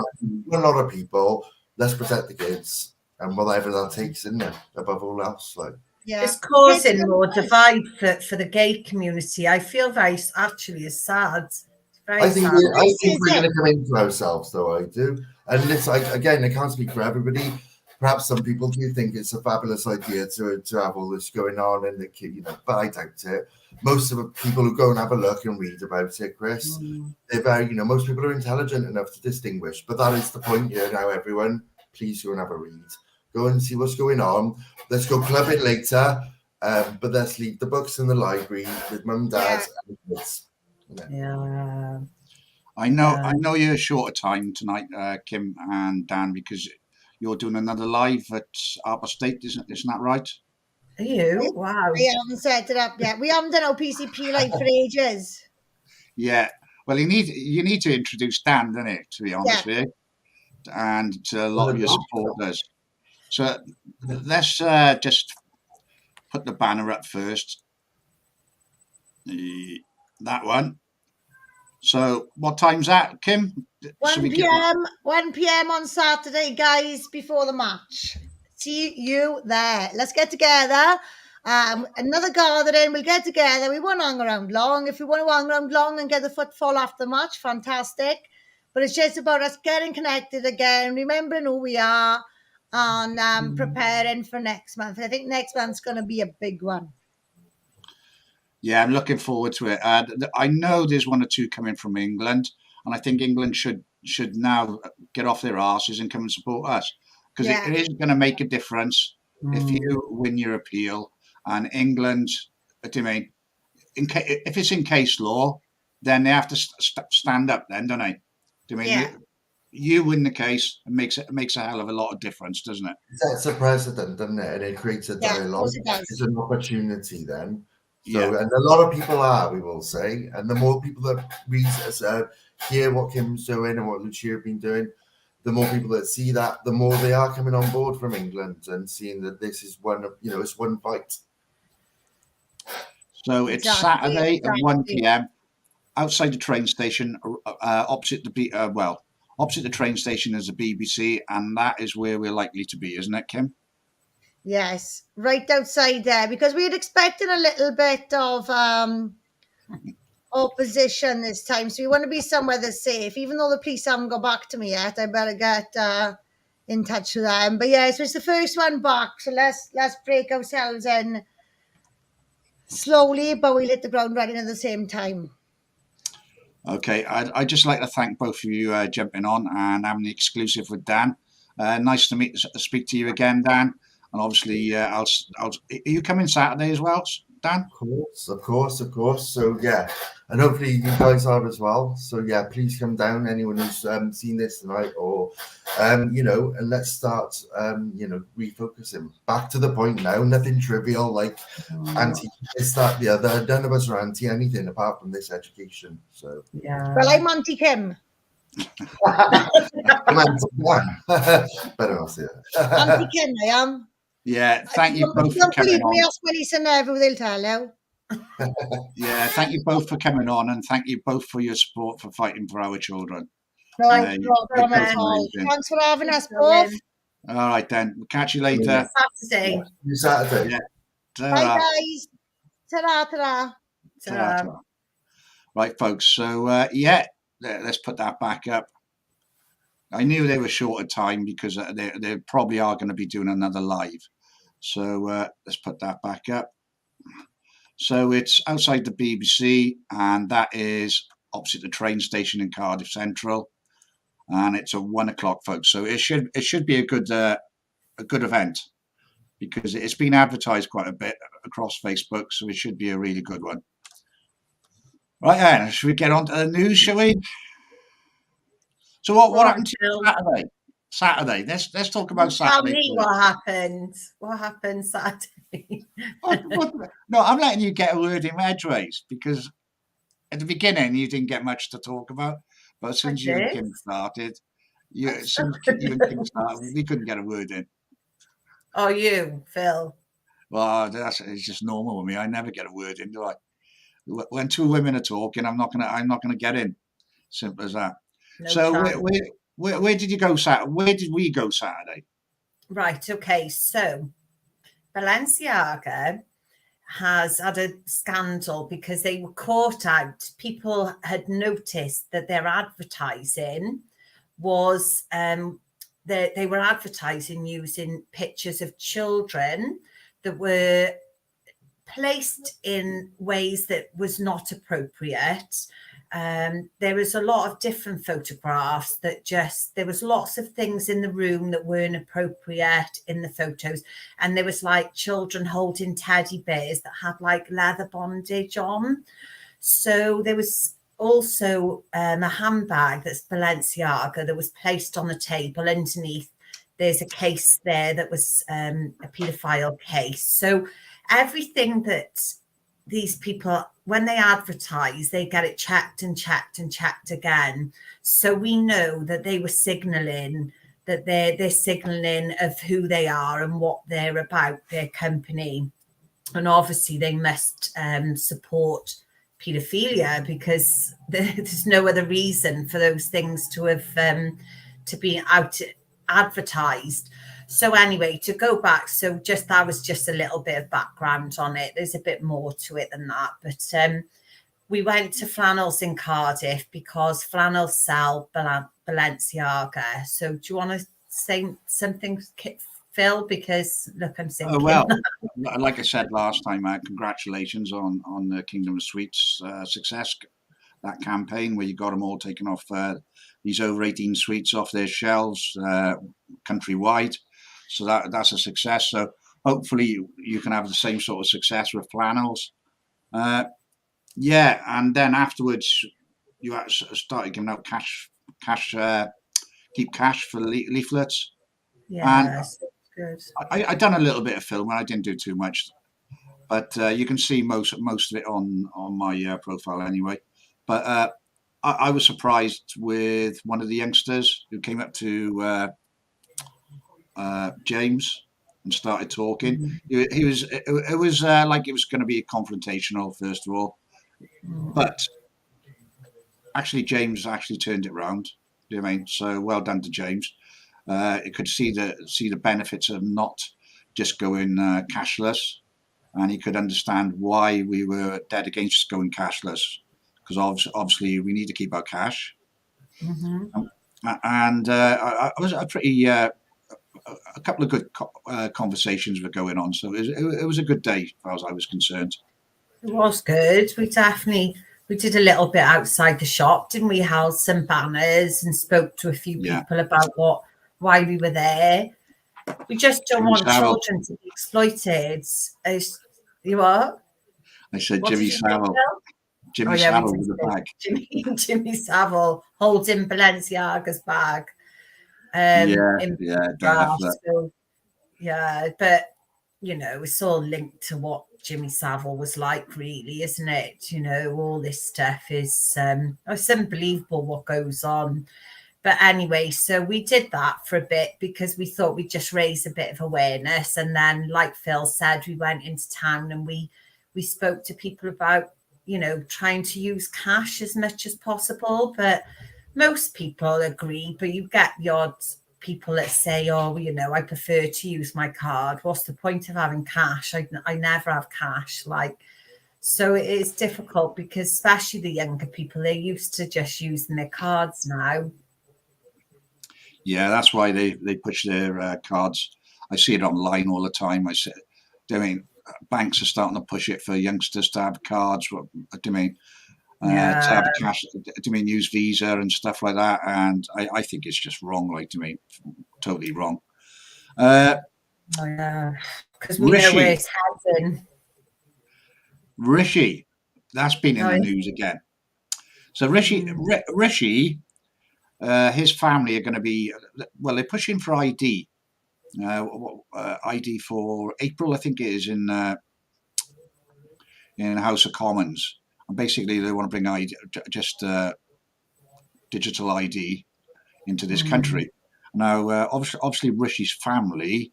lot of people. Let's protect the kids and whatever that takes, isn't it? Above all else, it's causing more divide for the gay community. I feel actually it's sad. I think we're going to come into ourselves, though. I do, and it's again, I can't speak for everybody. Perhaps some people do think it's a fabulous idea to have all this going on, and but I doubt it. Most of the people who go and have a look and read about it, Chris, they're very, most people are intelligent enough to distinguish. But that is the point here now, everyone. Please go and have a read. Go and see what's going on. Let's go club it later. But let's leave the books in the library with mum, dad, and kids. Yeah. I know you're short of time tonight, Kim and Dan, because you're doing another live at Harper State, isn't that right? Are you? Wow. We haven't set it up yet. We haven't done our PCP live for ages. Yeah. Well, you need to introduce Dan, don't it, to be honest with you, and to a lot of your supporters. So let's just put the banner up first. That one. So what time's that, Kim? 1 p.m. 1 p.m. on Saturday, guys, before the match. See you there. Let's get together. Another gathering. We'll get together. We won't hang around long. If we want to hang around long and get the footfall after the match, fantastic. But it's just about us getting connected again, remembering who we are, and preparing for next month. I think next month's going to be a big one. Yeah, I'm looking forward to it. I know there's one or two coming from England, and I think England should should now get off their asses and come and support us, because Yeah. it is going to make a difference if you win your appeal. And England, what do you mean? If it's in case law, then they have to stand up then, don't they? Do you mean Yeah. you win the case, it makes a hell of a lot of difference, doesn't it? That's a precedent, doesn't it? And it creates a Yeah, of dialogue. course it does. It's an opportunity then. So, Yeah. and a lot of people are, we will say, and the more people that hear what Kim's doing and what Lucia have been doing, the more people that see that, the more they are coming on board from England and seeing that this is it's one fight. So it's Exactly, Saturday at 1 exactly. p.m. outside the train station, opposite the train station is the BBC, and that is where we're likely to be, isn't it, Kim? Yes, right outside there, because we had expected a little bit of opposition this time, so we want to be somewhere that's safe. Even though the police haven't got back to me yet, I better get in touch with them. But yeah, so it's the first one back, so let's break ourselves in slowly, but we'll hit the ground running at the same time. Okay, I'd just like to thank both of you jumping on and having the exclusive with Dan. Nice to speak to you again, Dan. And obviously, are you coming Saturday as well, Dan? Of course. So yeah, and hopefully you guys are as well. So yeah, please come down. Anyone who's seen this tonight, or and let's start refocusing. Back to the point now. Nothing trivial like anti this, that, the other. None of us are anti anything apart from this education. So Yeah. Well, I'm Auntie Kim. I'm anti-one. Better not say that. Auntie Kim, I am. Yeah, thank you both for Don't coming believe me, on. ask Melissa Neville, they'll tell you. Yeah, thank you both for coming on, and thank you both for your support for fighting for our children. No you're problem both at all. amazing. Thanks for having us both. All right, then. We'll catch you later. Saturday. Saturday. Yeah. Bye, guys. Ta-ra, ta-ra. Ta-ra. Right, folks. So, let's put that back up. I knew they were short of time because they probably are going to be doing another live. So let's put that back up. So it's outside the BBC, and that is opposite the train station in Cardiff Central, and it's at 1 o'clock, folks. So it should be a good event, because it's been advertised quite a bit across Facebook, so it should be a really good one. Right then, should we get on to the news, shall we? So what happened to you Saturday? Saturday. Let's talk about Saturday. Tell me what happened. What happened Saturday? No, I'm letting you get a word in edgeways, because at the beginning you didn't get much to talk about, but since you and Kim started, we couldn't get a word in. Oh, you, Phil? Well, it's just normal with me. I never get a word in, do I? When two women are talking, I'm not gonna get in. Simple as that. No so chance. where did you go Saturday? Where did we go Saturday? Right. Okay. So Balenciaga has had a scandal because they were caught out. People had noticed that their advertising was they were advertising using pictures of children that were placed in ways that was not appropriate. There was a lot of different photographs there was lots of things in the room that weren't appropriate in the photos. And there was like children holding teddy bears that had like leather bondage on. So there was also a handbag that's Balenciaga that was placed on the table underneath. There's a case there that was a paedophile case. So everything that these people, when they advertise, they get it checked and checked and checked again. So we know that they were signalling that they're signaling of who they are and what they're about, their company. And obviously they must support paedophilia, because there's no other reason for those things to have to be out advertised. So anyway, to go back, so that was just a little bit of background on it. There's a bit more to it than that. But we went to Flannels in Cardiff because Flannels sell Balenciaga. So do you want to say something, Phil? Because look, I'm thinking. Oh, well, like I said last time, congratulations on the Kingdom of Sweets success. that campaign where you got them all taken off these over 18 sweets off their shelves countrywide. So that's a success. So hopefully you can have the same sort of success with flannels. Yeah, and then afterwards you started giving out keep cash for leaflets. Yes, good. I done a little bit of filming. I didn't do too much, but you can see most of it on my profile anyway. But I was surprised with one of the youngsters who came up to James and started talking. It was like it was going to be confrontational first of all, but actually James actually turned it around. Do you know what I mean? So well done to James. It could see the benefits of not just going cashless, and he could understand why we were dead against going cashless, because obviously we need to keep our cash. And I was a pretty a couple of good conversations were going on, so it was a good day as far as I was concerned. It was good. We did a little bit outside the shop, didn't we? Held some banners and spoke to a few people about why we were there. We just don't want children to be exploited. You what? I said Jimmy Savile. Jimmy Savile with the bag. Jimmy Savile holding Balenciaga's bag. But you know, it's all linked to what Jimmy Savile was like, really, isn't it? You know, all this stuff is it's unbelievable what goes on. But anyway, so we did that for a bit because we thought we'd just raise a bit of awareness. And then, like Phil said, we went into town and we spoke to people about, you know, trying to use cash as much as possible. But most people agree, but you get the odd people that say, oh, you know, I prefer to use my card. What's the point of having cash? I never have cash. So it is difficult because especially the younger people, they're used to just using their cards now. Yeah, that's why they push their cards. I see it online all the time. Banks are starting to push it for youngsters to have cards. To have cash. Use Visa and stuff like that. And I think it's just wrong. Totally wrong. Because we know where it's heading. Rishi, that's been in the news again. So Rishi. His family are going to be, they're pushing for ID. ID for April, I think it is, in House of Commons. And basically, they want to bring ID, just digital ID into this country. Now, obviously, Rishi's family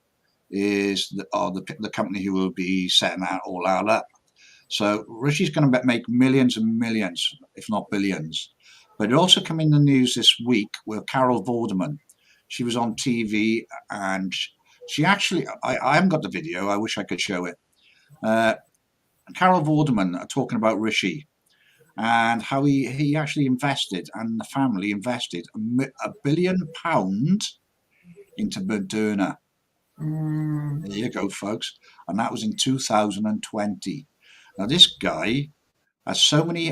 is the company who will be setting that all out up. So Rishi's going to make millions and millions, if not billions. But it also came in the news this week with Carol Vorderman. She was on TV and she actually, I haven't got the video. I wish I could show it. Carol Vorderman talking about Rishi and how he actually invested, and the family invested £1 billion into Moderna. There you go, folks. And that was in 2020. Now, this guy has so many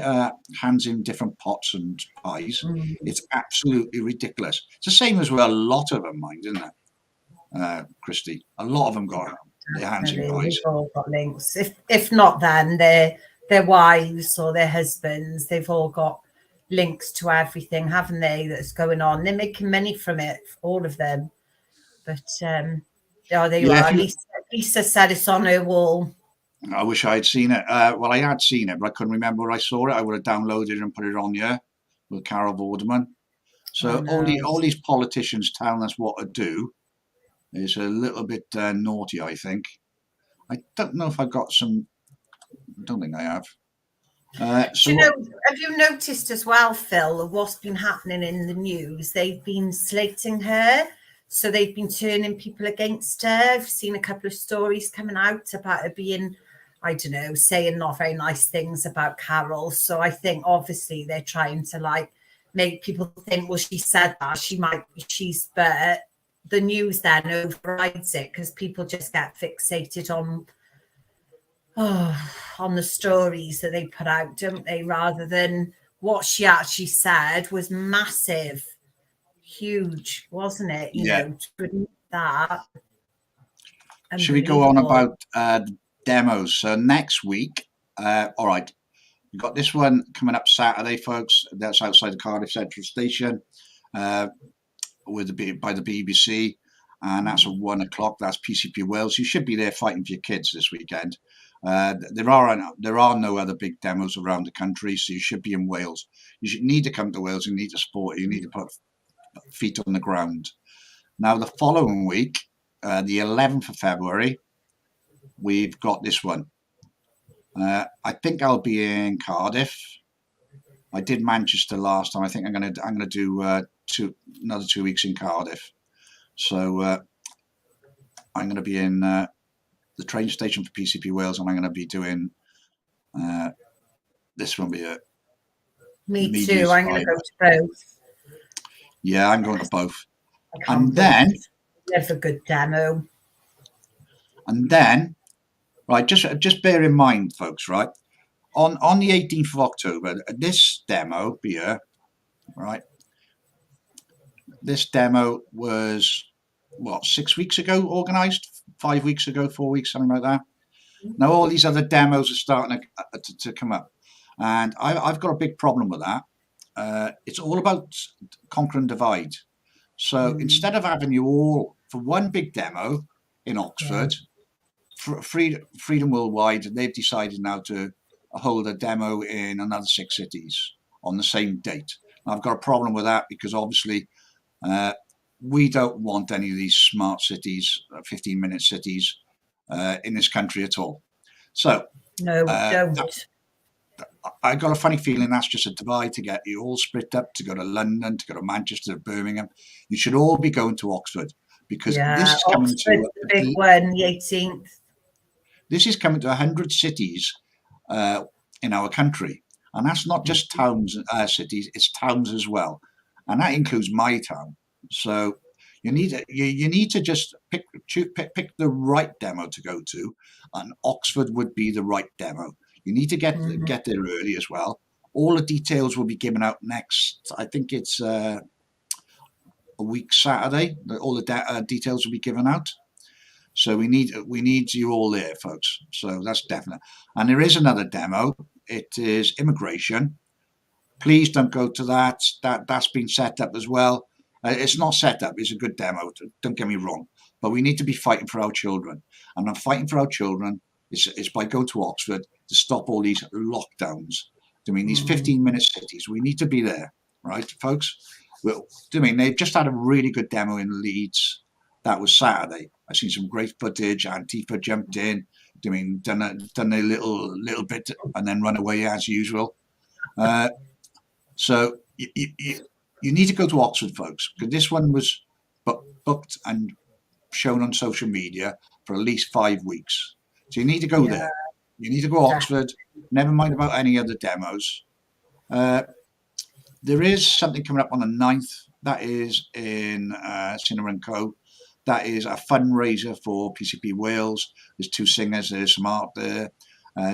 hands in different pots and pies. It's absolutely ridiculous. It's the same as with a lot of them, isn't it, Christy? A lot of them got their hands in pies. They've all got links. If not, then their wives or their husbands, they've all got links to everything, haven't they, that's going on. They're making money from it, all of them. But there you are. Lisa said it's on her wall. I wish I had seen it. Well, I had seen it, but I couldn't remember where I saw it. I would have downloaded it and put it on here with Carol Vorderman. So all these politicians telling us what to do is a little bit naughty, I think. I don't know if I got some. I don't think I have. Have you noticed as well, Phil, what's been happening in the news? They've been slating her. So they've been turning people against her. I've seen a couple of stories coming out about her being, I don't know, saying not very nice things about Carol. So I think obviously they're trying to make people think, well, she said that, but the news then overrides it because people just get fixated on the stories that they put out, don't they, rather than what she actually said was massive, huge, wasn't it? You know, to admit that. Should we go on about demos? So next week, all right, we've got this one coming up Saturday, folks. That's outside the Cardiff Central Station by the BBC, and that's at 1 o'clock. That's PCP Wales. You should be there fighting for your kids this weekend. There are no other big demos around the country, so you should be in Wales. You should need to come to Wales. You need to support. You need to put feet on the ground. Now, the following week, the 11th of February, we've got this one. I think I'll be in Cardiff. I did Manchester last time. I think I'm gonna do another 2 weeks in Cardiff. So I'm gonna be in the train station for PCP Wales, and I'm gonna be doing this one here. Me too. I'm gonna go to both. Yeah, I'm going to both. And then there's a good demo. And then, right, just bear in mind, folks, right, on the 18th of October, this demo here, right, this demo was, what, 6 weeks ago organised? 5 weeks ago, 4 weeks, something like that. Now, all these other demos are starting to come up. And I've got a big problem with that. It's all about conquer and divide. So instead of having you all for one big demo in Oxford, Freedom Worldwide, they've decided now to hold a demo in another 6 cities on the same date. Now, I've got a problem with that because obviously we don't want any of these smart cities, 15-minute cities in this country at all. So no, don't. I got a funny feeling that's just a divide to get you all split up to go to London, to go to Manchester, to Birmingham. You should all be going to Oxford because this is coming to the big one, the 18th. This is coming to 100 cities in our country, and that's not just towns, cities; it's towns as well, and that includes my town. So you need to just pick the right demo to go to, and Oxford would be the right demo. You need to get there early as well. All the details will be given out next. I think it's a week Saturday. All the details will be given out. So we need you all there, folks. So that's definite. And there is another demo. It is immigration. Please don't go to that. That's been set up as well. It's not set up. It's a good demo. Don't get me wrong. But we need to be fighting for our children. And I'm fighting for our children. It's by going to Oxford to stop all these lockdowns. I mean, these 15-minute cities, we need to be there, right, folks? Well, I mean, they've just had a really good demo in Leeds. That was Saturday. I've seen some great footage. Antifa jumped in, I mean, done a little bit and then run away as usual. So you need to go to Oxford, folks, because this one was booked and shown on social media for at least 5 weeks. So you need to go there. You need to go Oxford. Never mind about any other demos. There is something coming up on the 9th. That is in Cinema & Co. That is a fundraiser for PCP Wales. There's 2 singers. There's some art there.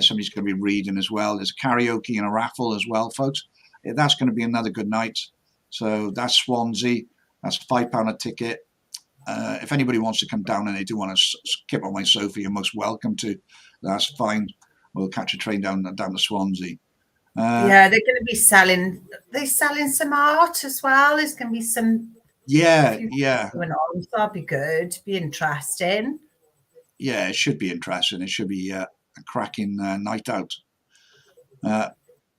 Somebody's going to be reading as well. There's a karaoke and a raffle as well, folks. That's going to be another good night. So that's Swansea. That's £5 a ticket. If anybody wants to come down and they do want to skip on my sofa, you're most welcome to. That's fine. We'll catch a train down to Swansea. Yeah, they're going to be selling. They're selling some art as well. There's going to be some. Yeah. Going on, so that'll be good. Be interesting. Yeah, it should be interesting. It should be a cracking night out.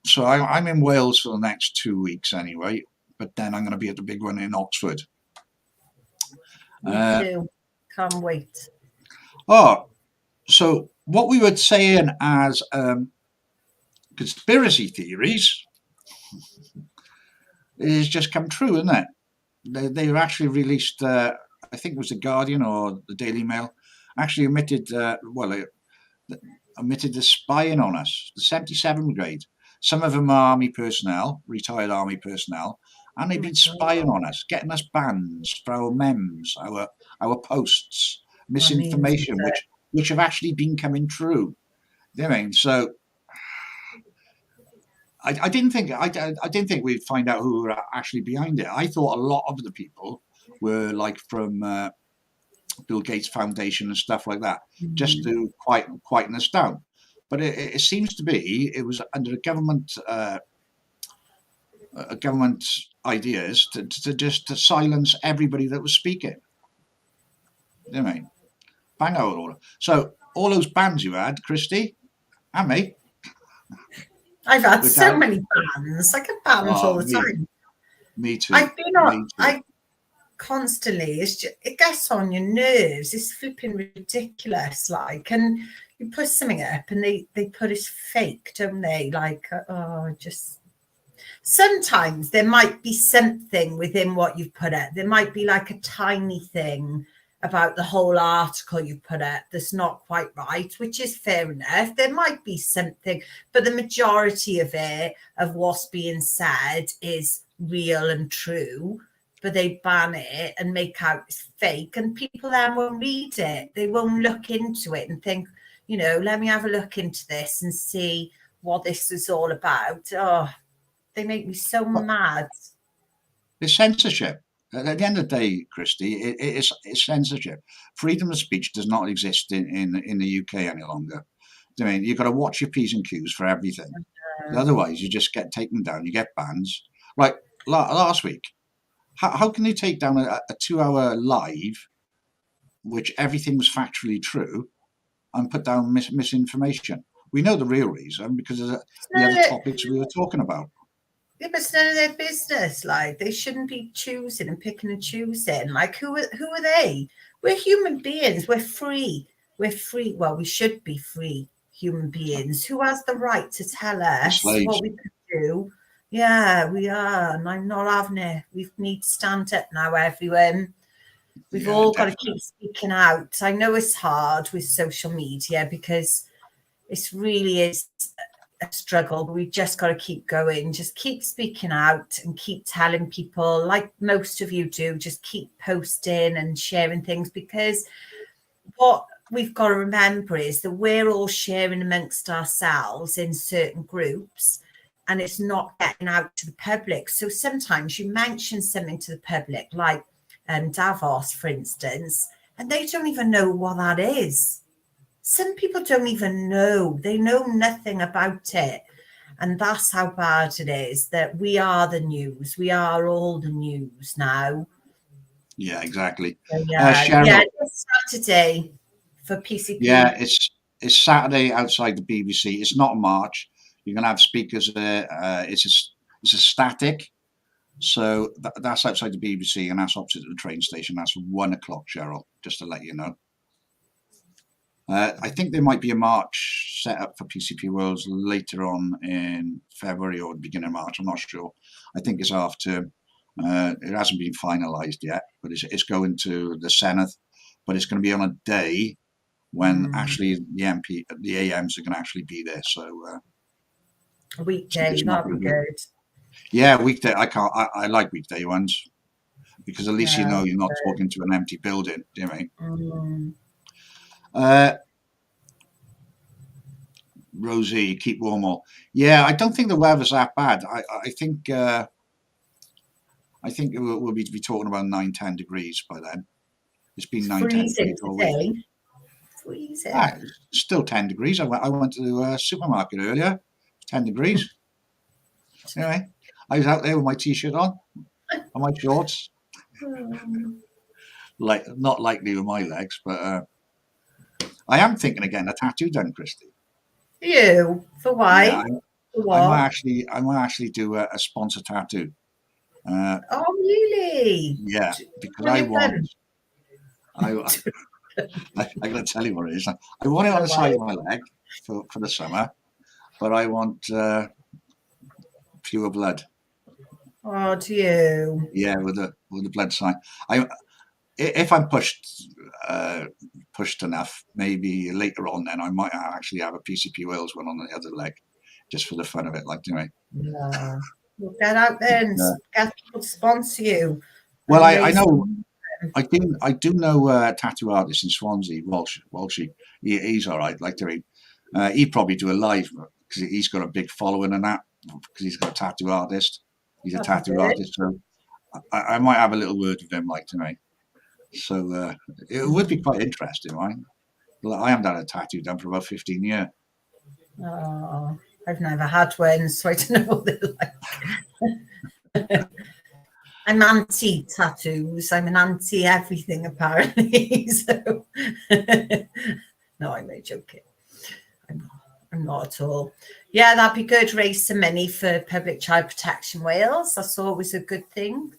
So I'm in Wales for the next 2 weeks anyway, but then I'm going to be at the big one in Oxford. Me too. Can't wait. Oh, so what we were saying as conspiracy theories is just come true, isn't it? They actually released, I think it was the Guardian or the Daily Mail, actually omitted the spying on us, the 77 Brigade. Some of them are army personnel, retired army personnel, and they've been spying on us, getting us bans for our mems, our posts, misinformation, which have actually been coming true. You know what I mean? So I didn't think we'd find out who were actually behind it. I thought a lot of the people were like from Bill Gates Foundation and stuff like that, just to quieten us down. But it seems to be it was under government ideas to silence everybody that was speaking. You know what I mean? Bang out all. So all those bands you had, Christy, and me. I've had so many bands. I get bands all the time. Me too. I've been on. I constantly. It gets on your nerves. It's flipping ridiculous. Like, and you put something up, and they put it fake, don't they? Like, just. Sometimes there might be something within what you've put up. There might be like a tiny thing about the whole article you put up that's not quite right, which is fair enough. There might be something, but the majority of it, of what's being said, is real and true. But they ban it and make out it's fake, and people then won't read it. They won't look into it and think, you know, let me have a look into this and see what this is all about. Oh, they make me so mad. It's censorship. At the end of the day, Christy, it's censorship. Freedom of speech does not exist in the UK any longer. I mean, you've got to watch your P's and Q's for everything. Otherwise, you just get taken down. You get bans. Like last week, how can they take down a 2-hour live, which everything was factually true, and put down misinformation? We know the real reason because of the other topics we were talking about. Yeah, but it's none of their business. Like, they shouldn't be choosing and picking and choosing. Like, who are they? We're human beings. We're free. We're free. Well, we should be free human beings. Who has the right to tell us what we can do? Yeah, we are. And I'm not having it. We need to stand up now, everyone. We've all got to keep speaking out. I know it's hard with social media because it really is a struggle, but we've just got to keep going. Just keep speaking out and keep telling people, like most of you do, just keep posting and sharing things, because what we've got to remember is that we're all sharing amongst ourselves in certain groups, and it's not getting out to the public. So sometimes you mention something to the public, like Davos, for instance, and they don't even know what that is. Some people don't even know. They know nothing about it. And that's how bad it is, that we are the news. We are all the news now. Yeah, exactly. So, it's Saturday for PCP. Yeah, it's Saturday outside the BBC. It's not a march. You're going to have speakers there. It's a static. So that's outside the BBC, and that's opposite the train station. That's 1 o'clock, Cheryl, just to let you know. I think there might be a march set up for PCP Wales later on in February or the beginning of March. I'm not sure. I think it's half term. It hasn't been finalised yet, but it's going to the Senedd. But it's going to be on a day when actually the AMs are going to actually be there. So a weekday, that'd be good. Yeah, weekday. I like weekday ones because at least you know you're not talking to an empty building. Do you know what I mean? Rosie, keep warm all. Yeah, I don't think the weather's that bad. I think we'll be talking about 9-10 degrees by then. It's been 9-10 degrees all week. Freezing. Still 10 degrees. I went to a supermarket earlier. 10 degrees. Anyway, I was out there with my t-shirt on and my shorts. Like, not likely with my legs, but I am thinking of getting a tattoo done, Christy. You? For why? Yeah, For what? I might actually do a sponsor tattoo. Oh, really? Yeah, because I want. I'm going to tell you what it is. I want it on the side of my leg for the summer, but I want pure blood. Oh, do you? Yeah, with the blood sign. If I'm pushed enough, maybe later on, then I might actually have a PCP Wales one on the other leg, just for the fun of it, like doing. Yeah. We'll get out there and get people to sponsor you. Well, I know. I do know a tattoo artist in Swansea, Walshy. He's all right. Like doing. He'd probably do a live because he's got a big following and that. because he's got a tattoo artist. He's a That's tattoo good. artist, so I might have a little word with him like tonight. So it would be quite interesting, right? I haven't had a tattoo done for about 15 years. Oh, I've never had one, so I don't know what they're like. I'm anti tattoos. I'm an anti everything, apparently. So, no, I'm not joking. I'm not at all. Yeah, that'd be good. Raise some money for Public Child Protection Wales. That's always a good thing.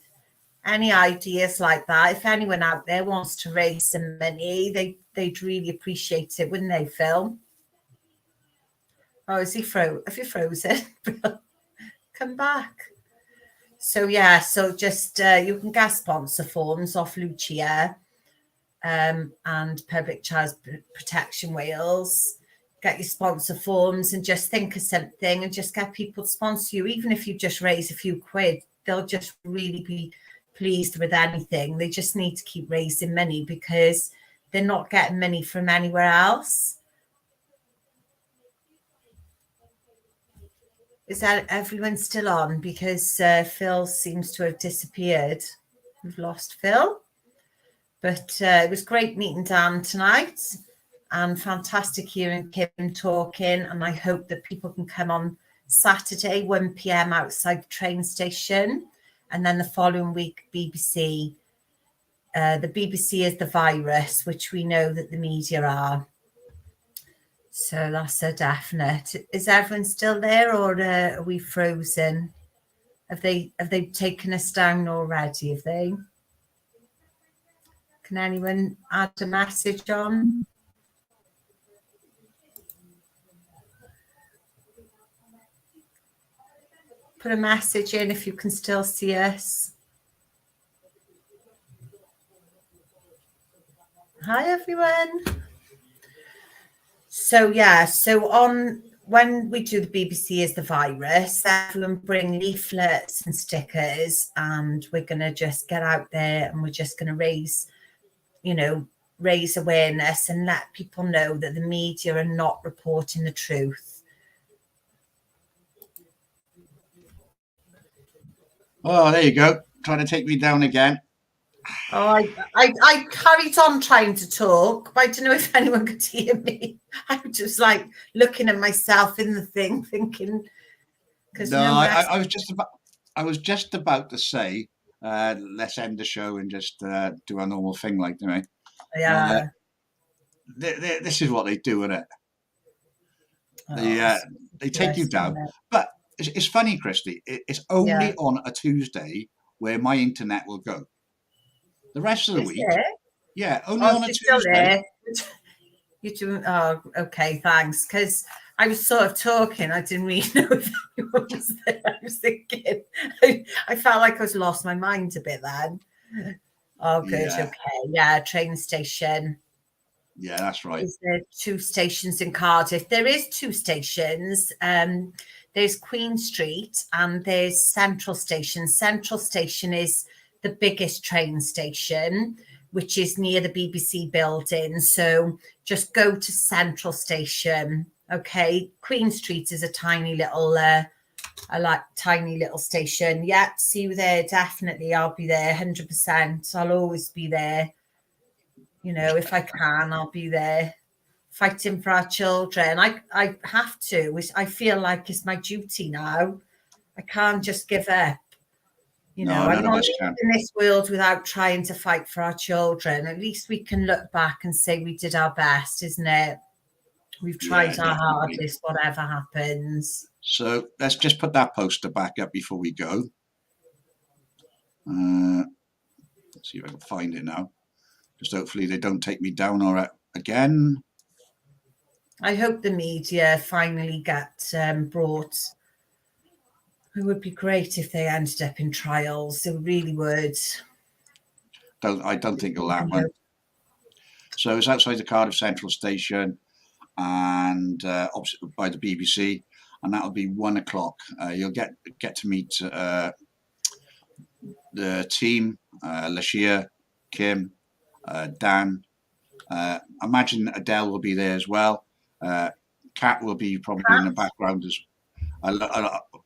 Any ideas like that? If anyone out there wants to raise some money, they'd really appreciate it, wouldn't they, Phil? Oh, is he have you frozen? Come back. So yeah, so just you can get sponsor forms off Lucia and Public Child Protection Wales. Get your sponsor forms and just think of something and just get people to sponsor you. Even if you just raise a few quid, they'll just really be pleased with anything. They just need to keep raising money because they're not getting money from anywhere else. Is that everyone still on? Because Phil seems to have disappeared. We've lost Phil. But it was great meeting Dan tonight and fantastic hearing Kim talking. And I hope that people can come on Saturday, 1 p.m. outside the train station. And then the following week, BBC. The BBC is the virus, which we know that the media are. So that's a definite. Is everyone still there, or are we frozen? Have they taken us down already? Have they? Can anyone add a message on? Put a message in if you can still see us. Hi everyone. So yeah, so on when we do the BBC is the virus, everyone bring leaflets and stickers, and we're going to just get out there and we're just going to raise awareness and let people know that the media are not reporting the truth. Oh, there you go. Trying to take me down again. Oh, I carried on trying to talk, but I don't know if anyone could hear me. I'm just like looking at myself in the thing, thinking. No, I was just about to say, let's end the show and just do a normal thing, like, you know. Yeah. This is what they do, isn't it? They take you down, but it's funny, Christy. It's only on a Tuesday where my internet will go. The rest of the week, only on a Tuesday. You're doing, oh, okay, thanks. Because I was sort of talking, I didn't really know if anyone was there. I was thinking, I felt like I was lost my mind a bit then. Oh, good, okay. Yeah, train station. Yeah, that's right. Is there 2 stations in Cardiff? There is 2 stations. There's Queen Street and there's Central Station. Central Station is the biggest train station, which is near the BBC building. So just go to Central Station. Okay. Queen Street is a tiny little, tiny little station. Yeah. See you there. Definitely. I'll be there 100%. I'll always be there. You know, if I can, I'll be there fighting for our children. I have to. I feel like it's my duty now. I can't just give up. You know, I'm not in this world without trying to fight for our children. At least we can look back and say we did our best, isn't it? We've tried our hardest, whatever happens. So let's just put that poster back up before we go. Let's see if I can find it now. Just hopefully they don't take me down or again. I hope the media finally get brought. It would be great if they ended up in trials. It really would. I don't think it'll happen. So it's outside the Cardiff Central Station and opposite by the BBC, and that'll be 1 o'clock. You'll get to meet the team, Lashia, Kim, Dan. Imagine Adele will be there as well. Kat will be probably in the background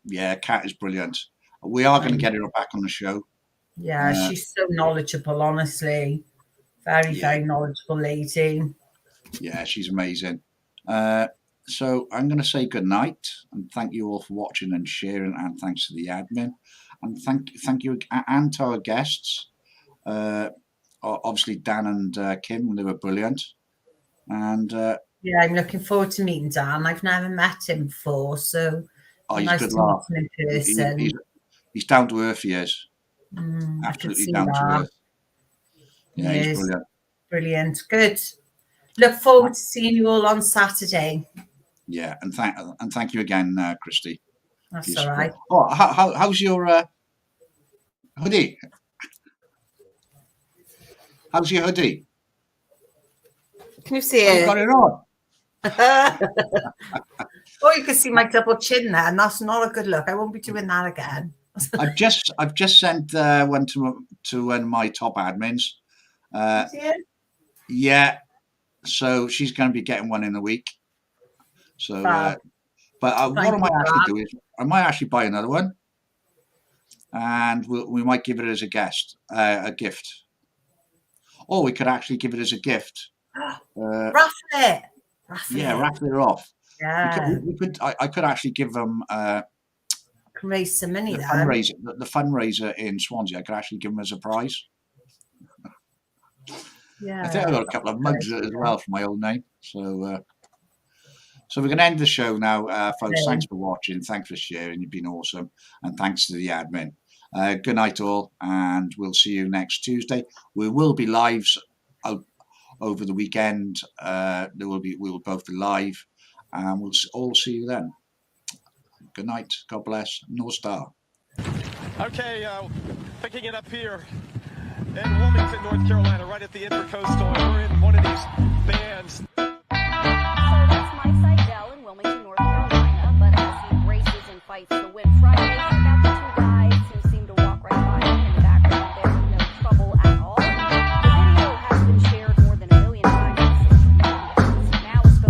Yeah, Kat is brilliant. We are going to get her back on the show. Yeah, she's so knowledgeable, honestly. Very knowledgeable lady. Yeah, she's amazing. So I'm going to say good night and thank you all for watching and sharing, and thanks to the admin, and thank you and to our guests. Obviously Dan and Kim, they were brilliant. And yeah, I'm looking forward to meeting Dan. I've never met him before, so he's nice good to laugh. meet him in person. He's down to earth. He is absolutely down to earth. Yeah, he's brilliant. Brilliant. Good. Look forward to seeing you all on Saturday. Yeah, and thank you again, Christy. That's all right. Oh, how's your hoodie? How's your hoodie? Can you see it? You got it on. Oh, you can see my double chin there, and that's not a good look. I won't be doing that again. I've just sent one to one of my top admins. Yeah, so she's going to be getting one in a week. So, but what I might actually do is I might actually buy another one, and we might give it as a gift. Or we could actually give it as a gift. Raffle it. Raffle it off. Yeah. I could actually give them. Can raise some money. The fundraiser in Swansea. I could actually give them as a prize. Yeah. I think I got a couple of mugs as well for my old name. So we're going to end the show now, folks. Thanks for watching. Thanks for sharing. You've been awesome. And thanks to the admin. Good night, all. And we'll see you next Tuesday. We will be lives over the weekend. We will both be live. And we'll all see you then. Good night. God bless. North Star. Okay, picking it up here in Wilmington, North Carolina, right at the Intercoastal. We're in one of these bands. Wilmington, North Carolina, but as he races and fights to win Friday, about the two guys who seem to walk right by him in the background there with no trouble at all. The video has been shared more than 1 million times on social media. Now let's go.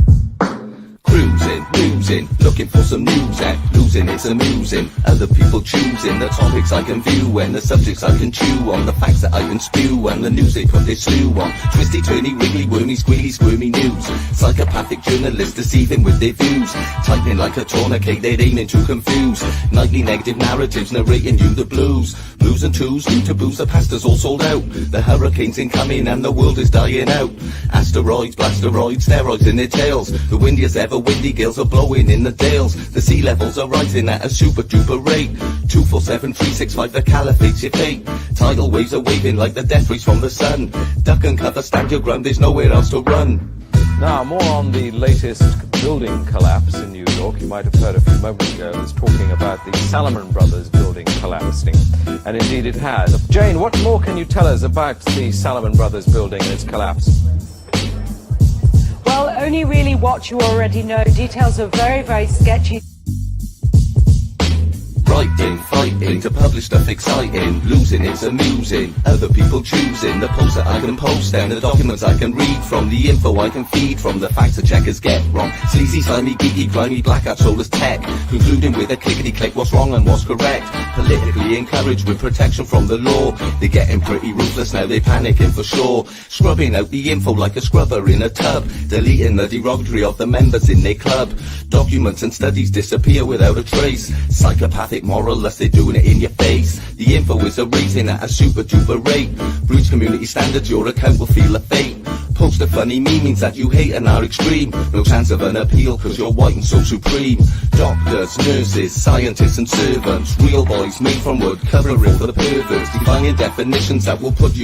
Cruising, losing, looking for some news and losing it's amusing. Other people choosing the topics I can view and the subjects I can chew on, the facts that I can spew and the news they put their slew on. Twisty, turny, wiggly, wormy, squealy, squirmy news. Psychopathic journalists deceiving with their views. Tightening like a tourniquet, they're aiming to confuse. Nightly negative narratives narrating you the blues. Blues and twos, new taboos, the pasta's all sold out. The hurricane's incoming and the world is dying out. Asteroids, blasteroids, steroids in their tails. The windiest ever windy gales are blowing in the dales. The sea levels are rising at a super duper rate. 247, 365, the caliphate's your fate. Tidal waves are waving like the death rays from the sun. Duck and cover, stand your ground, there's nowhere else to run. Now, more on the latest building collapse in New York. You might have heard a few moments ago, it was talking about the Salomon Brothers building collapsing. And indeed it has. Jane, what more can you tell us about the Salomon Brothers building and its collapse? Well, only really what you already know. Details are very, very sketchy. Writing, fighting, to publish stuff exciting. Losing, it's amusing. Other people choosing the posts that I can post and the documents I can read from. The info I can feed from. The facts the checkers get wrong. Sleazy, slimy, geeky, grimy, blackout, soulless tech. Concluding with a clickety-click what's wrong and what's correct. Politically encouraged with protection from the law. They're getting pretty ruthless now, they're panicking for sure. Scrubbing out the info like a scrubber in a tub. Deleting the derogatory of the members in their club. Documents and studies disappear without a trace. Psychopathic moral unless they're doing it in your face. The info is raising at a super duper rate. Breach community standards, your account will feel a fate. Post a funny meme means that you hate and are extreme. No chance of an appeal cause you're white and so supreme. Doctors, nurses, scientists and servants. Real boys made from wood, covering for the perverts. Defining definitions that will put you